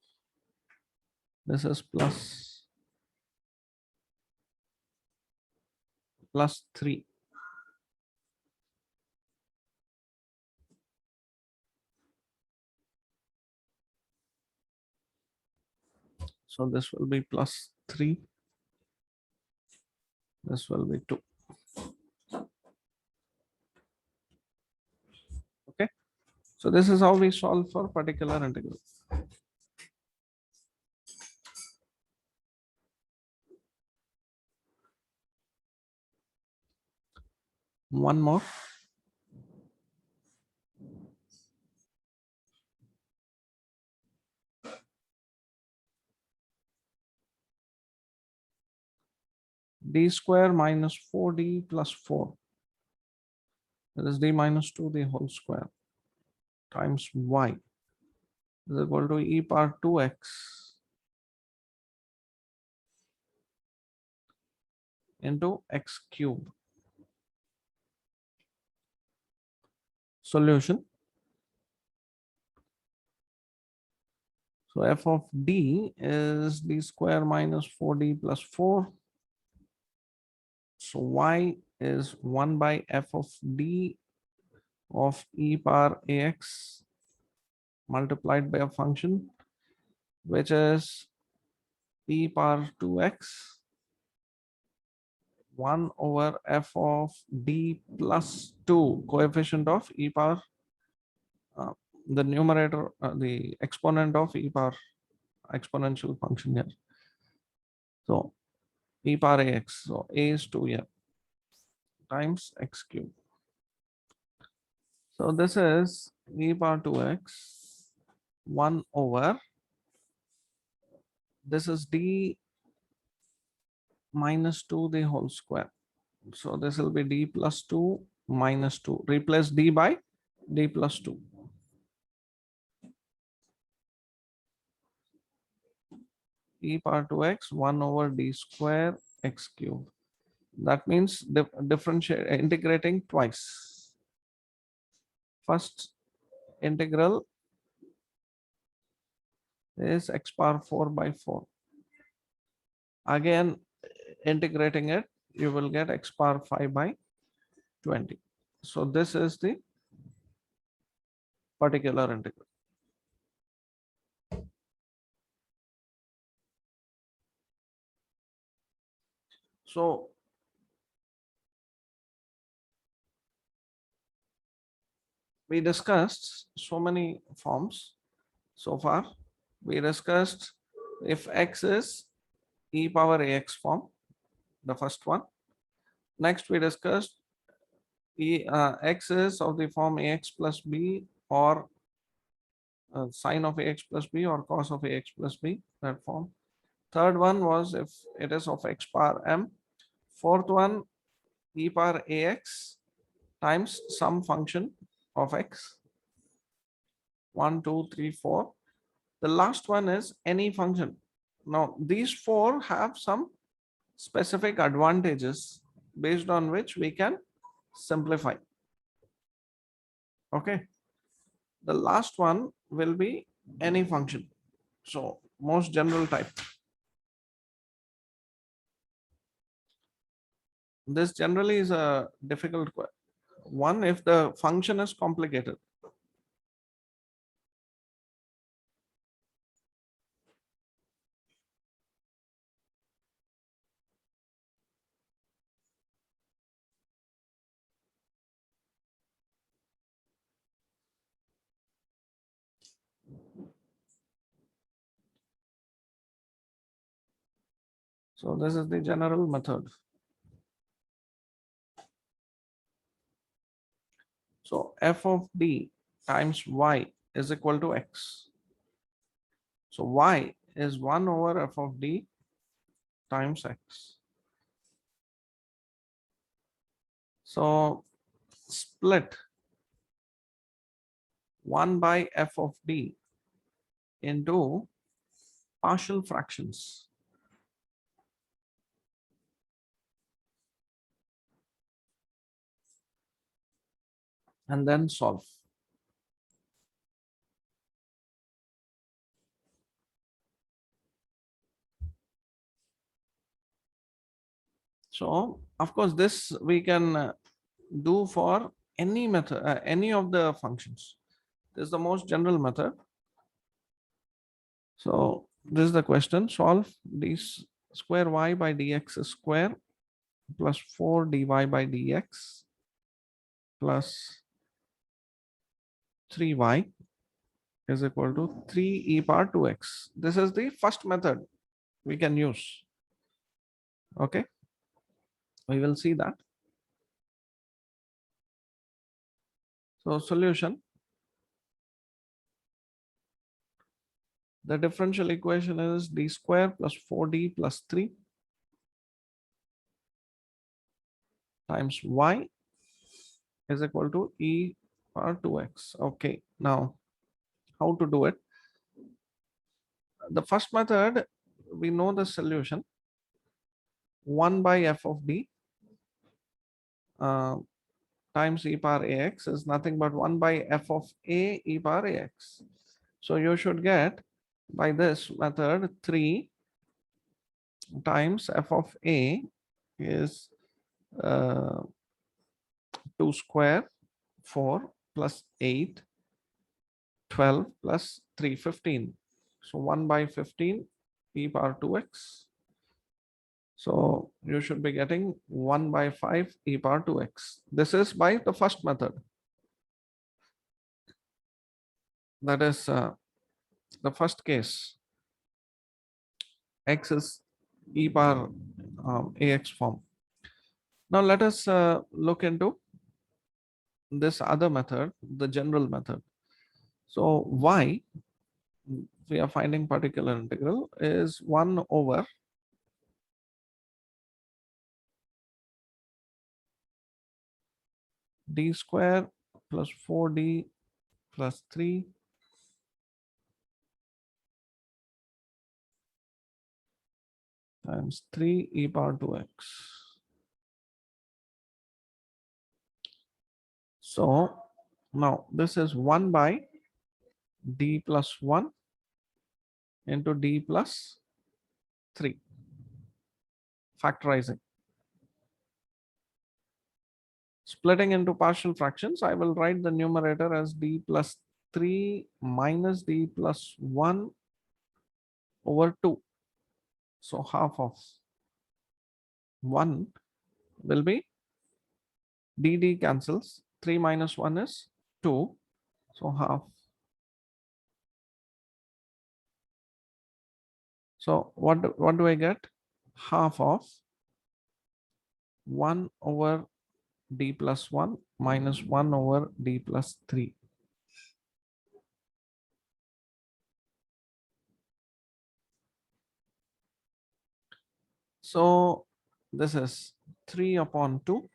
this is plus 3. So this will be plus 3. This will be 2. Okay. So this is how we solve for particular integral. One more. D square minus 4d plus 4. That is d minus 2 the whole square times y is equal to e power 2x into x cube. Solution. So f of d is d square minus 4d plus 4. So y is 1 by f of d of e power ax multiplied by a function which is e power 2x 1 over f of d plus 2 coefficient of e power the numerator the exponent of e power exponential function here. So e power ax, so a is 2 here times x cube. So this is e power 2x 1 over, this is d minus 2 the whole square. So this will be d plus 2 minus 2. Replace d by d plus 2. E power 2x 1 over d square x cube. That means differentiate integrating twice. First integral is x power 4 by 4. Again integrating it, you will get x power 5 by 20. So this is the particular integral. So we discussed so many forms so far. We discussed if x is e power ax form, the first one. Next we discussed x is of the form ax plus b or sine of ax plus b or cos of ax plus b, that form. Third one was if it is of x power m. Fourth one, e power ax times some function of x. 1, 2, 3, 4. The last one is any function. Now, these four have some specific advantages based on which we can simplify. Okay. The last one will be any function. So, most general type. This generally is a difficult one if the function is complicated. So this is the general method. So f of d times y is equal to x. So y is 1 over f of d times x. So split 1 by f of d into partial fractions and then solve. So of course this we can do for any method, any of the functions. This is the most general method. So this is the question: solve d square y by dx square plus 4 dy by dx plus 3y is equal to 3 e power 2x. This is the first method we can use. Okay, we will see that. So solution: the differential equation is d square plus 4d plus 3 times y is equal to e power 2x. Okay, now how to do it? The first method, we know the solution. 1 by f of d uh, times e power ax is nothing but 1 by f of a e power ax. So you should get by this method 3 times f of a is 2 square 4 plus 8 12 plus 3 15. So 1 by 15 e power 2x. So you should be getting 1 by 5 e power 2x. This is by the first method. That is the first case. X is e power ax form. Now let us look into this other method, the general method. So y, we are finding particular integral, is 1 over d square plus 4d plus 3 times 3 e power 2x. So now this is 1 by d plus 1 into d plus 3, factorizing. Splitting into partial fractions, I will write the numerator as d plus 3 minus d plus 1 over 2. So half of 1 will be dd cancels. 3 minus 1 is 2. So half. So what do I get? Half of 1 over d plus 1 minus 1 over d plus 3. So this is 3 upon 2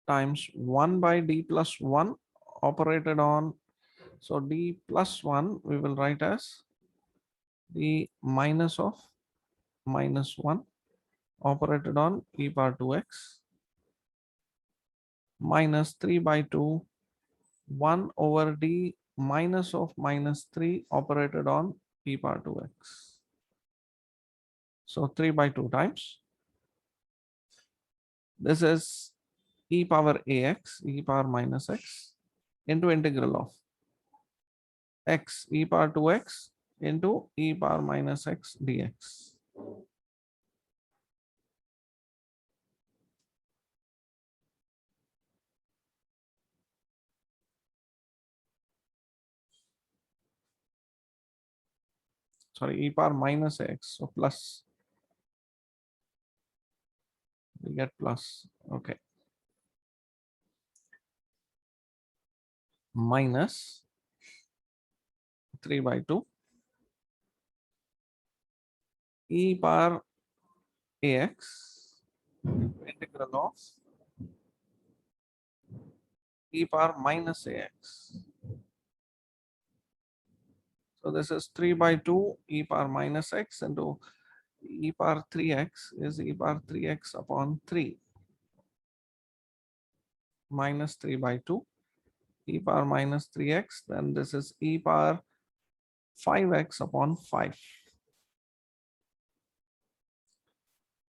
times 1 by d plus 1 operated on. So d plus 1 we will write as the minus of minus 1 operated on e power 2x minus 3 by 2 1 over d minus of minus 3 operated on e power 2x. So 3 by 2 times. This is e power ax, e power minus x into integral of x e power 2x into e power minus x dx. Sorry, e power minus x. So plus, we get plus. Okay. Minus 3 by 2 e power ax integral of e power minus ax. So this is 3 by 2 e power minus x into e power 3x is e power 3x upon 3 minus 3 by 2 e power minus 3x. Then this is e power 5x upon 5.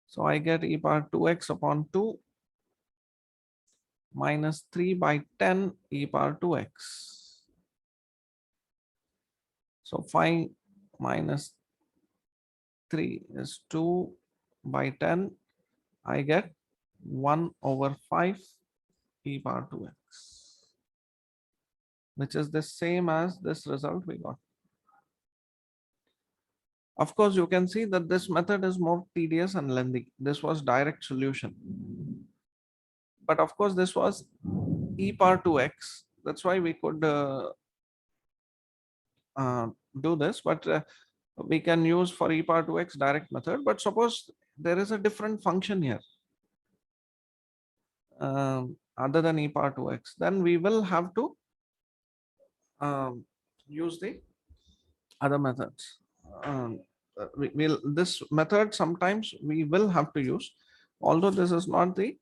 So I get e power 2x upon 2 minus 3 by 10 e power 2x. So 5 minus 3 is 2 by 10. I get 1 over 5 e power 2x, which is the same as this result we got. Of course, you can see that this method is more tedious and lengthy. This was direct solution. But of course, this was e power 2x. That's why we could do this. But we can use for e power 2x direct method. But suppose there is a different function here other than e power 2x, then we will have to use the other methods. We will this method sometimes we will have to use, although this is not the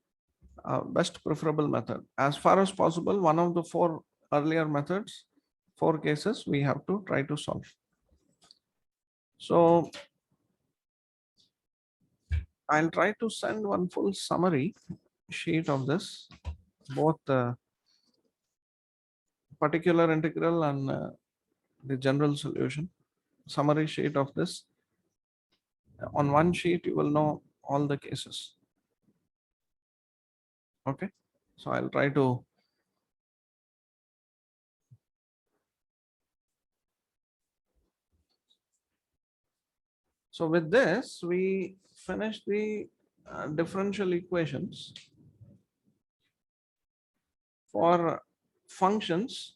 best preferable method. As far as possible, one of the 4 earlier methods, 4 cases we have to try to solve. So I'll try to send one full summary sheet of this, both the particular integral and the general solution. Summary sheet of this. On one sheet, you will know all the cases. Okay. So I'll try to. So with this, we finish the differential equations for functions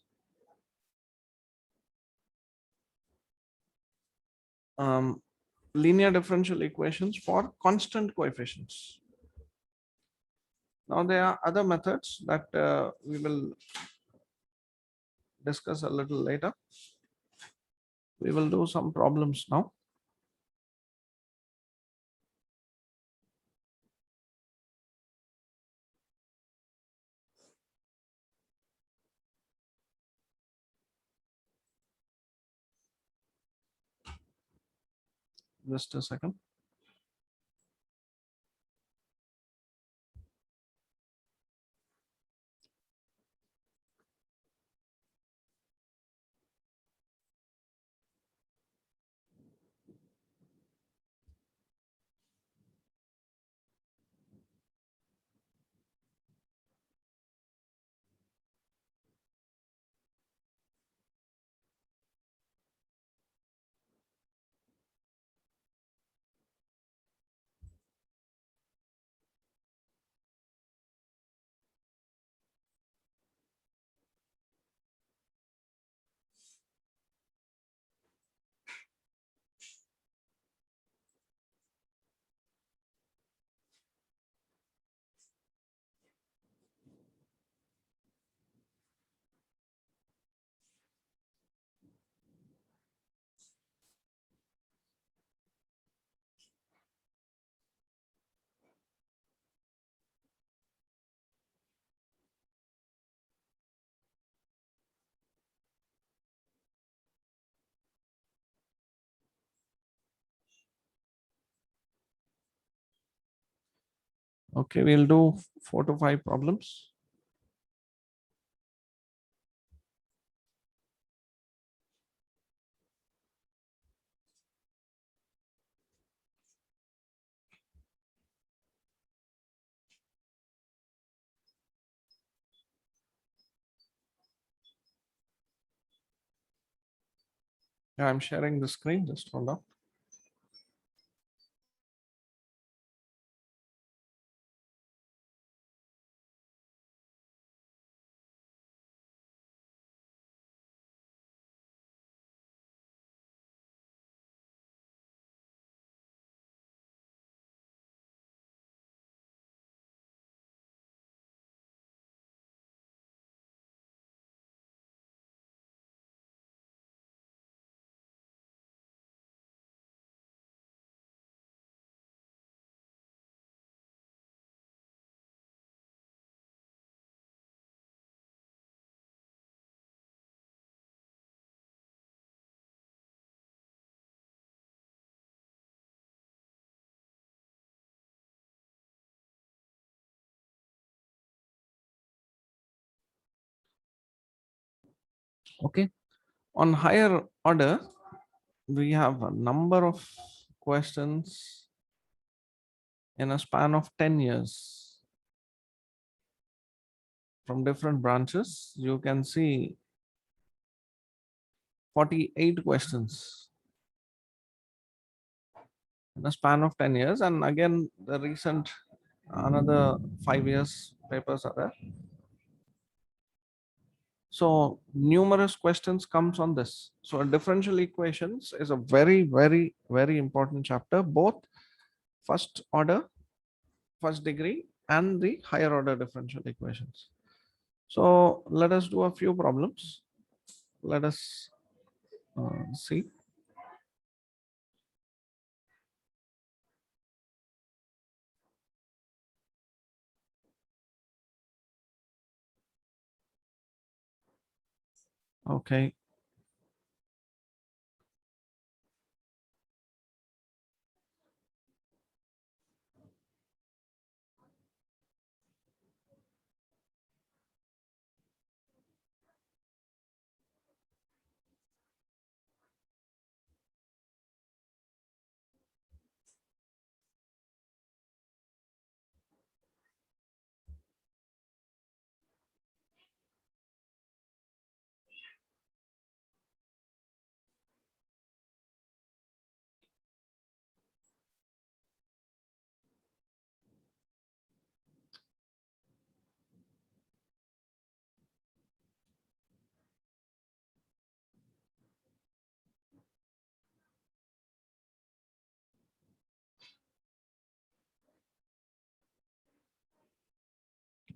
linear differential equations for constant coefficients. Now there are other methods that we will discuss a little later. We will do some problems now. Just a second. Okay, we'll do 4 to 5 problems. Yeah, I'm sharing the screen. Just hold on. Okay. On higher order, we have a number of questions in a span of 10 years from different branches. You can see 48 questions in a span of 10 years. And again, the recent another 5 years papers are there. So numerous questions comes on this. So differential equations is a very, very, very important chapter, both first order, first degree, and the higher order differential equations. So let us do a few problems. Let us see. Okay.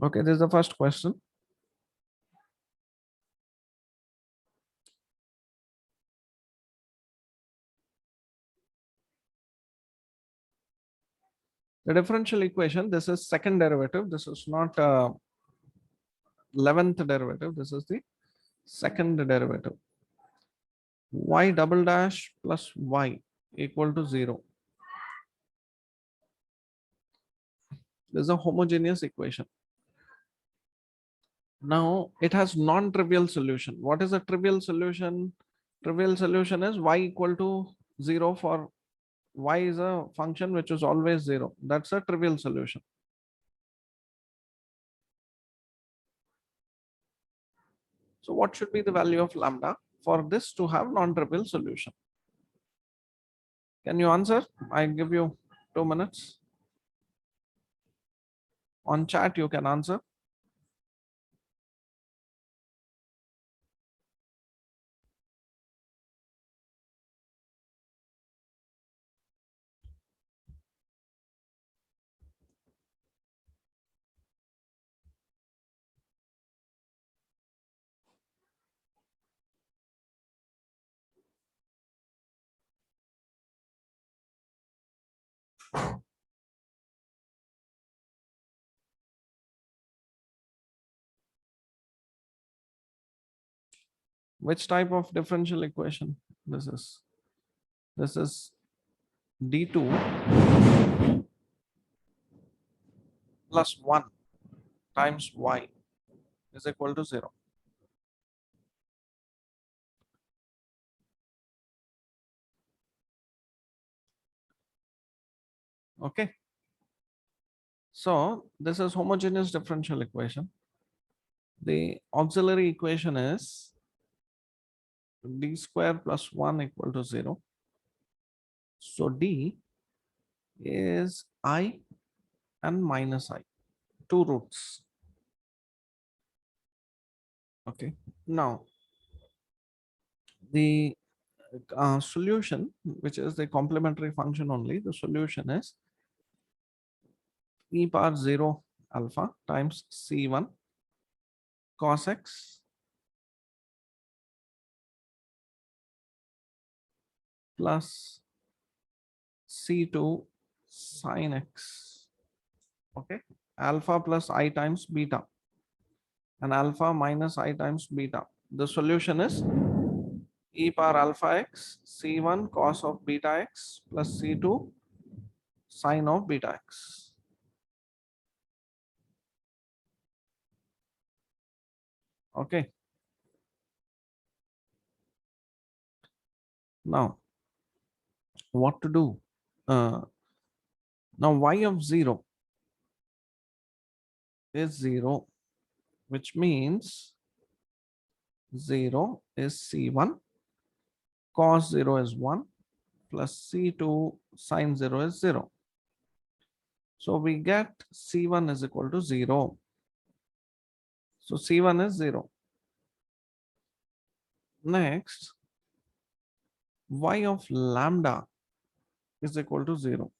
Okay, this is the first question. The differential equation, this is second derivative. This is not 11th derivative. This is the second derivative. Y double dash plus Y equal to 0. This is a homogeneous equation. Now it has non-trivial solution. What is a trivial solution? Trivial solution is y equal to 0 for y is a function which is always 0. That's a trivial solution. So what should be the value of lambda for this to have non-trivial solution? Can you answer? I give you 2 minutes. On chat you can answer. Which type of differential equation this is? This is D2 plus 1 times y is equal to 0. Okay. So this is homogeneous differential equation. The auxiliary equation is d square plus 1 equal to 0. So d is I and minus I, two roots. Okay. Now the solution, which is the complementary function only, the solution is e power 0 alpha times c1 cos x plus c2 sin x. Okay. Alpha plus I times beta and alpha minus I times beta. The solution is e power alpha x c1 cos of beta x plus c2 sin of beta x. Okay. Now, what to do? Uh, now, y of 0 is 0, which means 0 is c1, cos 0 is 1, plus c2 sin 0 is 0. So we get c1 is equal to 0. So c1 is 0. Next, y of lambda is equal to 0,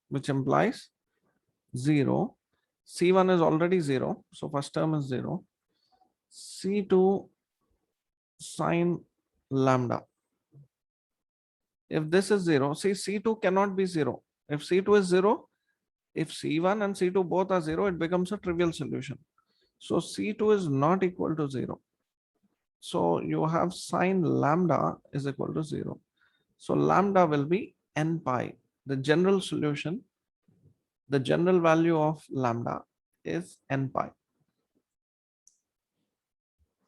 which implies 0. C1 is already 0. So first term is 0. C2 sine lambda. If this is 0, see C2 cannot be 0. If C2 is 0, if C1 and C2 both are 0, it becomes a trivial solution. So C2 is not equal to 0. So you have sine lambda is equal to 0. So lambda will be n pi. The general solution, the general value of lambda is n pi.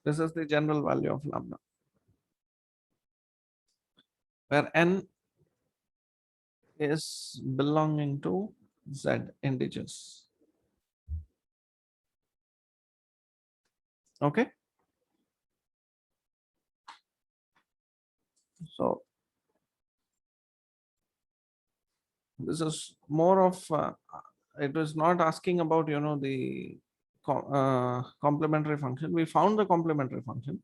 This is the general value of lambda, where n is belonging to z integers. Okay. So this is more of it is not asking about the complementary function. We found the complementary function.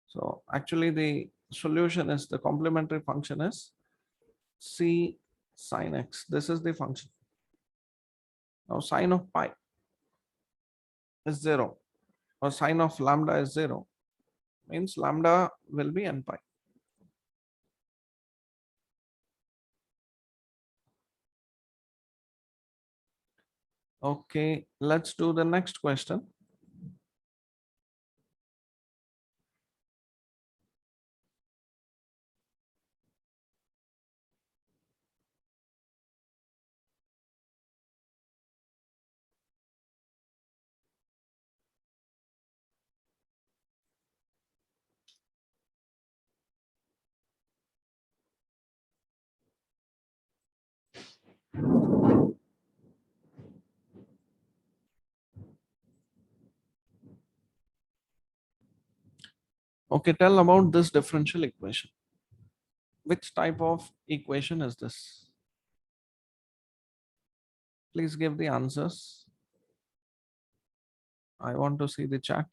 So actually the solution is the complementary function is c sine x. This is the function. Now sine of pi is 0 or sine of lambda is 0, means lambda will be n pi. Okay, let's do the next question. Okay, tell about this differential equation. Which type of equation is this? Please give the answers. I want to see the chat.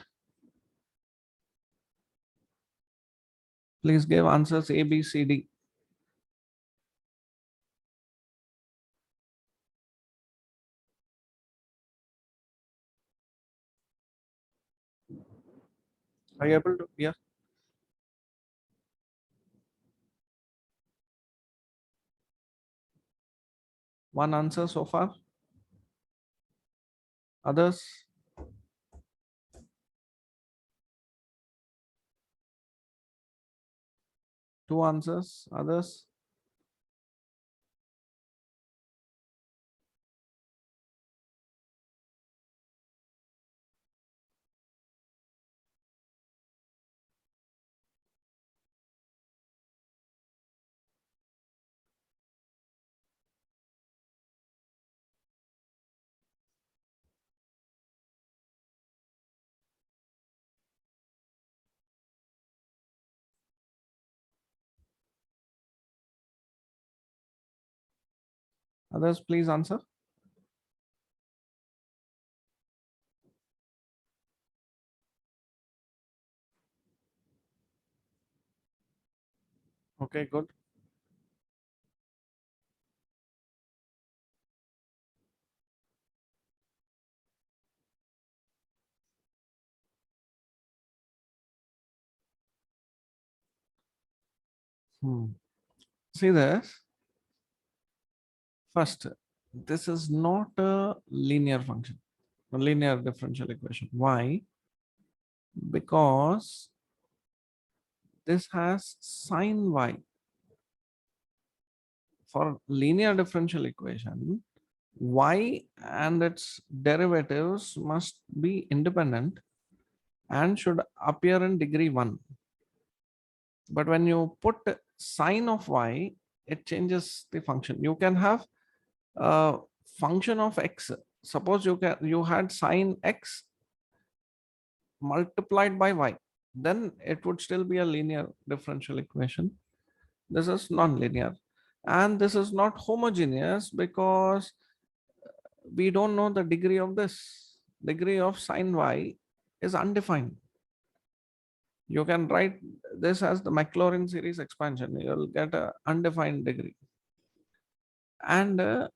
Please give answers A, B, C, D. Are you able to hear? One answer so far. Others? Two answers. Others? Others, please answer. Okay, good. See this. First, this is not a linear function, a linear differential equation. Why? Because this has sine y. For linear differential equation, y and its derivatives must be independent and should appear in degree 1. But when you put sine of y, it changes the function. You can have a function of x. Suppose you had sine x multiplied by y, then it would still be a linear differential equation. This is non-linear. And this is not homogeneous because we don't know the degree of this. Degree of sine y is undefined. You can write this as the Maclaurin series expansion. You'll get an undefined degree. And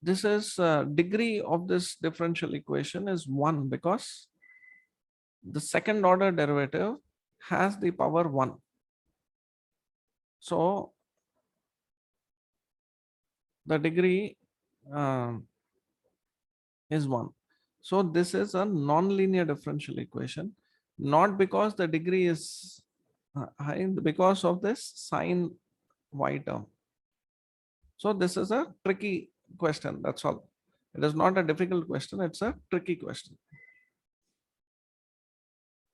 this is degree of this differential equation is 1 because the second order derivative has the power 1. So the degree is 1. So this is a non-linear differential equation, not because the degree is high, because of this sine y term. So this is a tricky question. That's all. It is not a difficult question. It's a tricky question.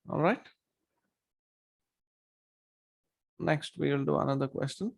All right. Next, we will do another question.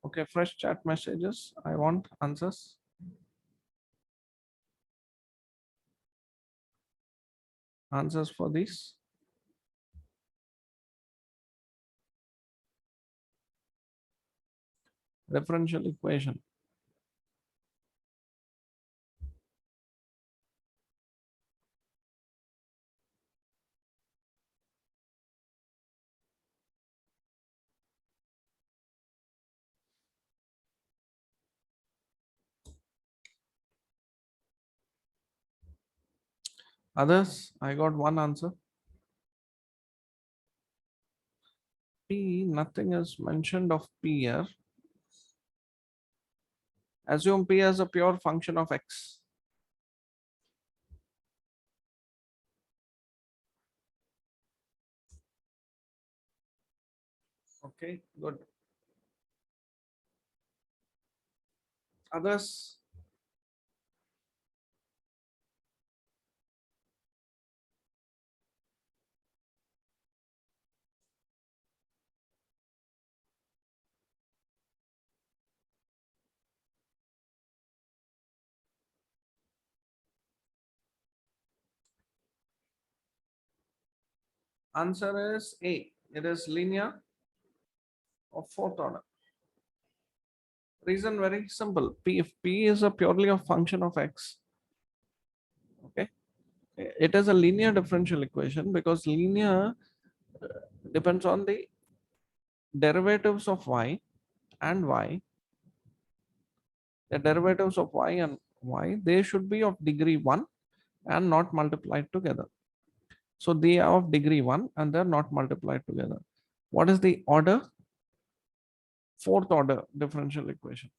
Okay, fresh chat messages. I want answers. Answers for this. Differential equation. Others, I got one answer. P, nothing is mentioned of P here. Assume P as a pure function of X. Okay, good. Others, answer is A. It is linear of fourth order. Reason very simple. P, if P is a purely a function of X, okay, it is a linear differential equation because linear depends on the derivatives of y and y. The derivatives of y and y, they should be of degree 1 and not multiplied together. So they are of degree 1 and they're not multiplied together. What is the order? Fourth order differential equation.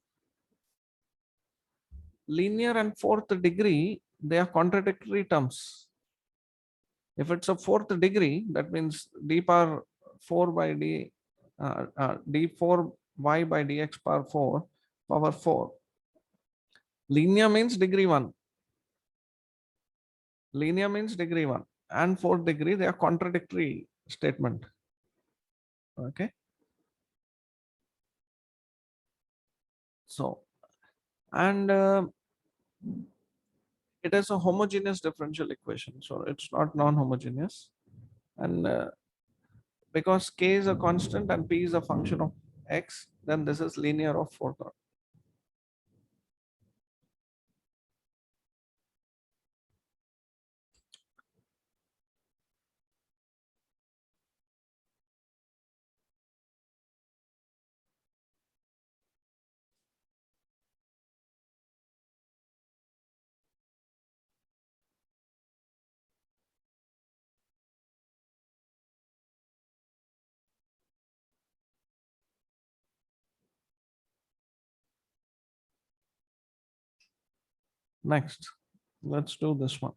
Linear and fourth degree, they are contradictory terms. If it's a fourth degree, that means d power 4 by d4 y by dx power 4 power 4. Linear means degree 1. Linear means degree 1. And fourth degree, they are contradictory statement. Okay. So, and it is a homogeneous differential equation. So it's not non-homogeneous. And because k is a constant and p is a function of x, then this is linear of fourth order. Next, let's do this one.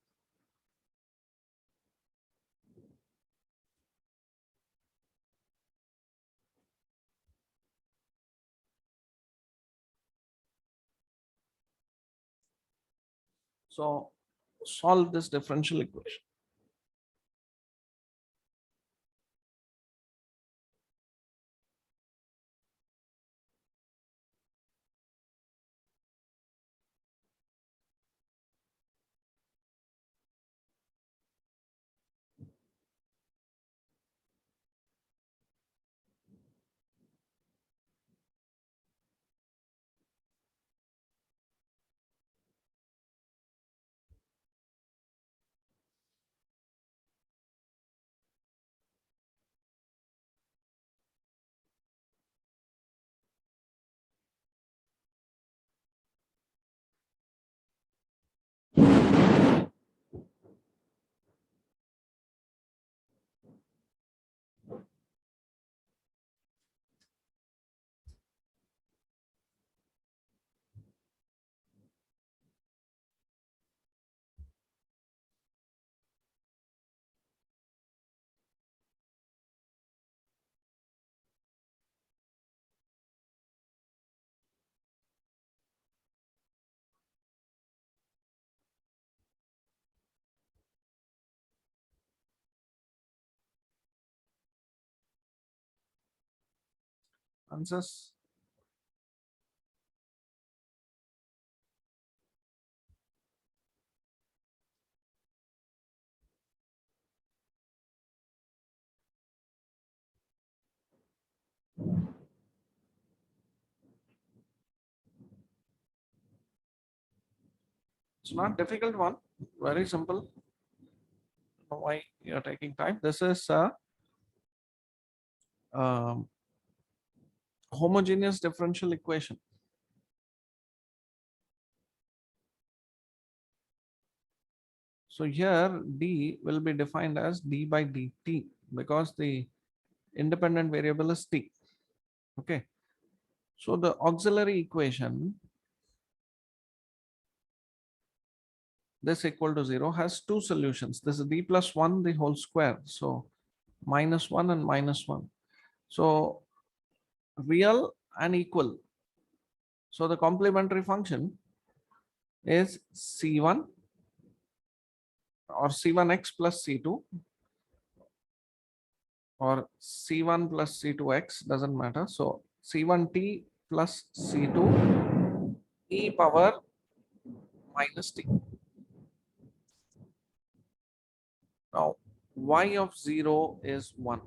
So solve this differential equation. Answers. It's not difficult one, very simple. Why you're taking time? This is a um, homogeneous differential equation. So here d will be defined as d by dt because the independent variable is t. Okay. So the auxiliary equation, this equal to 0, has two solutions. This is d plus 1 the whole square. So minus 1 and minus 1. So real and equal. So the complementary function is c1 or c1x plus c2 or c1 plus c2x, doesn't matter. So c1t plus c2 e power minus t. Now y of 0 is 1.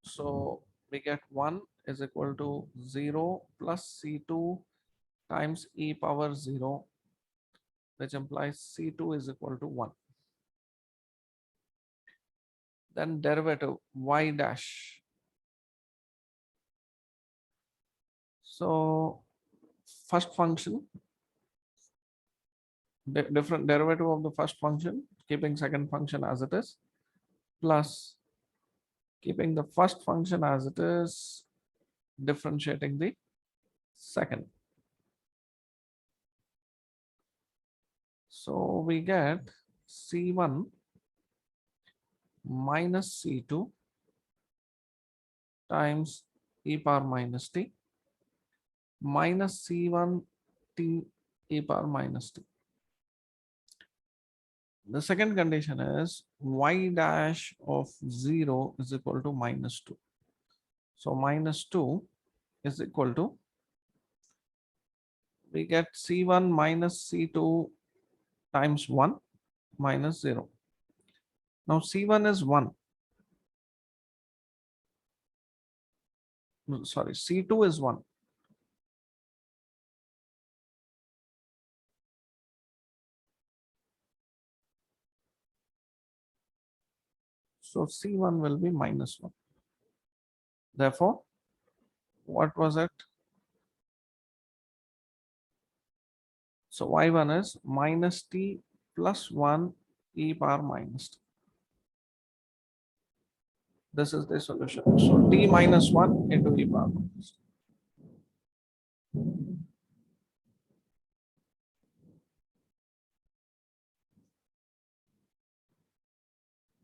So we get 1 is equal to 0 plus c2 times e power 0, which implies c2 is equal to 1. Then derivative y dash. So first function, different derivative of the first function, keeping second function as it is, plus keeping the first function as it is, differentiating the second. So we get c1 minus C2 times e power minus t minus C1 t e power minus t. The second condition is y dash of 0 is equal to minus 2. So minus 2 is equal to, we get C1 minus C2 times 1 minus 0. Now C1 is 1. Sorry, C2 is 1. So C1 will be minus 1. Therefore, what was it? So y1 is minus t plus 1 e power minus t. This is the solution. So t minus 1 into e power minus t.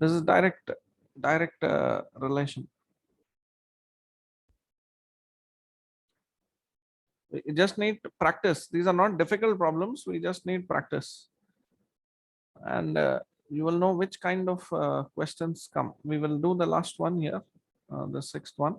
This is direct relation. We just need practice. These are not difficult problems. We just need practice. And you will know which kind of questions come. We will do the last one here, the sixth one.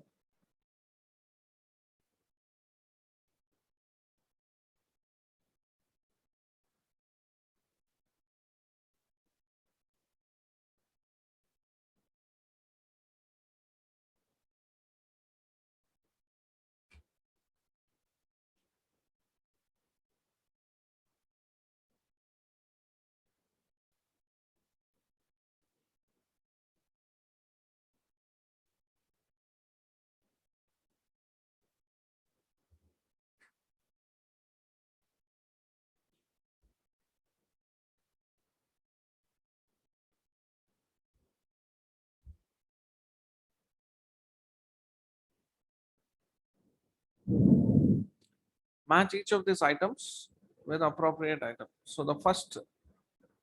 Match each of these items with appropriate item. So the first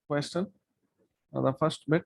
question, or the first bit,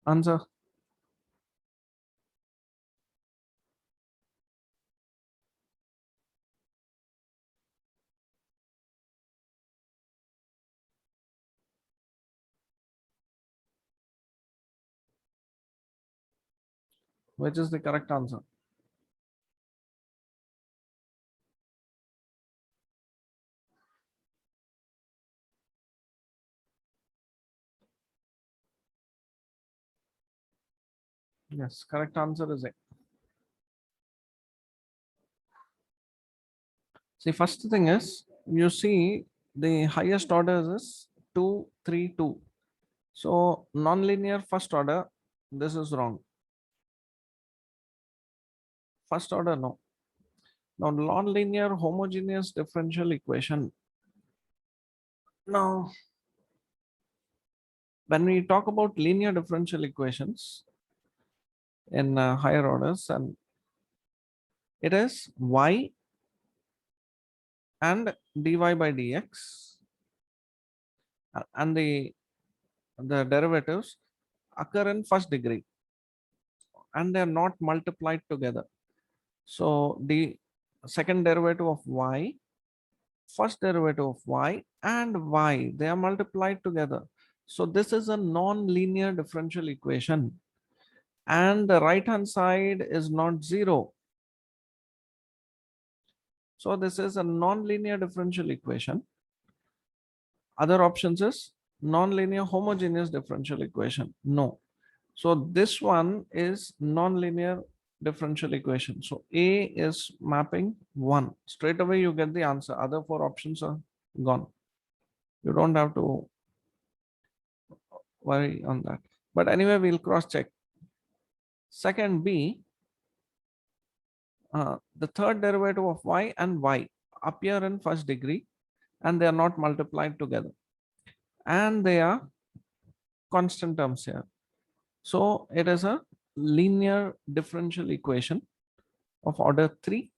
answer. Which is the correct answer? Yes, correct answer is A. See, first thing is, you see the highest order is 2, 3, 2. So non-linear first order, this is wrong. First order, no. Now non-linear homogeneous differential equation. Now, when we talk about linear differential equations in higher orders, and it is y and dy by dx, and the derivatives occur in first degree, and they are not multiplied together. So the second derivative of y, first derivative of y, and y, they are multiplied together. So this is a non-linear differential equation, and the right hand side is not 0. So this is a non-linear differential equation. Other options is non-linear homogeneous differential equation? No. So this one is non-linear differential equation. So A is mapping 1. Straight away you get the answer. Other four options are gone. You don't have to worry on that. But anyway, we'll cross check. Second B, the third derivative of y and y appear in first degree and they are not multiplied together. And they are constant terms here. So it is a linear differential equation of order 3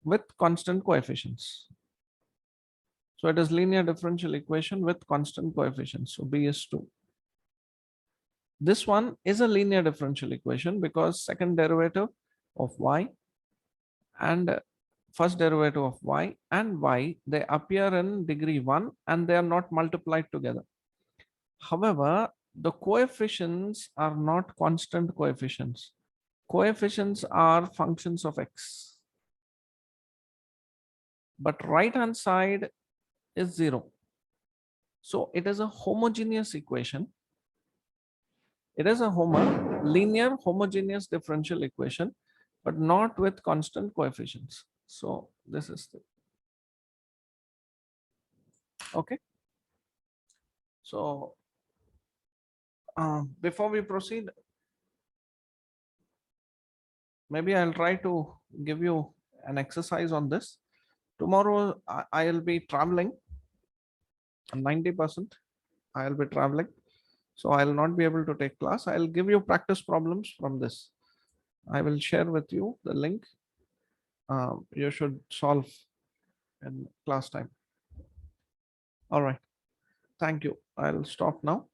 with constant coefficients. So it is linear differential equation with constant coefficients. So B is 2. This one is a linear differential equation because second derivative of y and first derivative of y and y, they appear in degree 1 and they are not multiplied together. However, the coefficients are not constant coefficients. Coefficients are functions of x. But right hand side is 0. So it is a homogeneous equation. It is a linear homogeneous differential equation, but not with constant coefficients. So this is the okay. So before we proceed, maybe I'll try to give you an exercise on this. Tomorrow I'll be traveling 90%. I'll be traveling. So I'll not be able to take class. I'll give you practice problems from this. I will share with you the link. You should solve in class time. All right. Thank you. I'll stop now.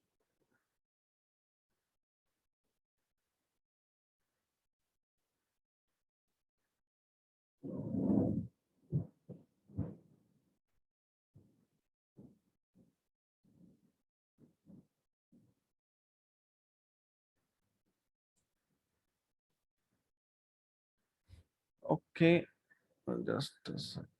Okay. Just a second.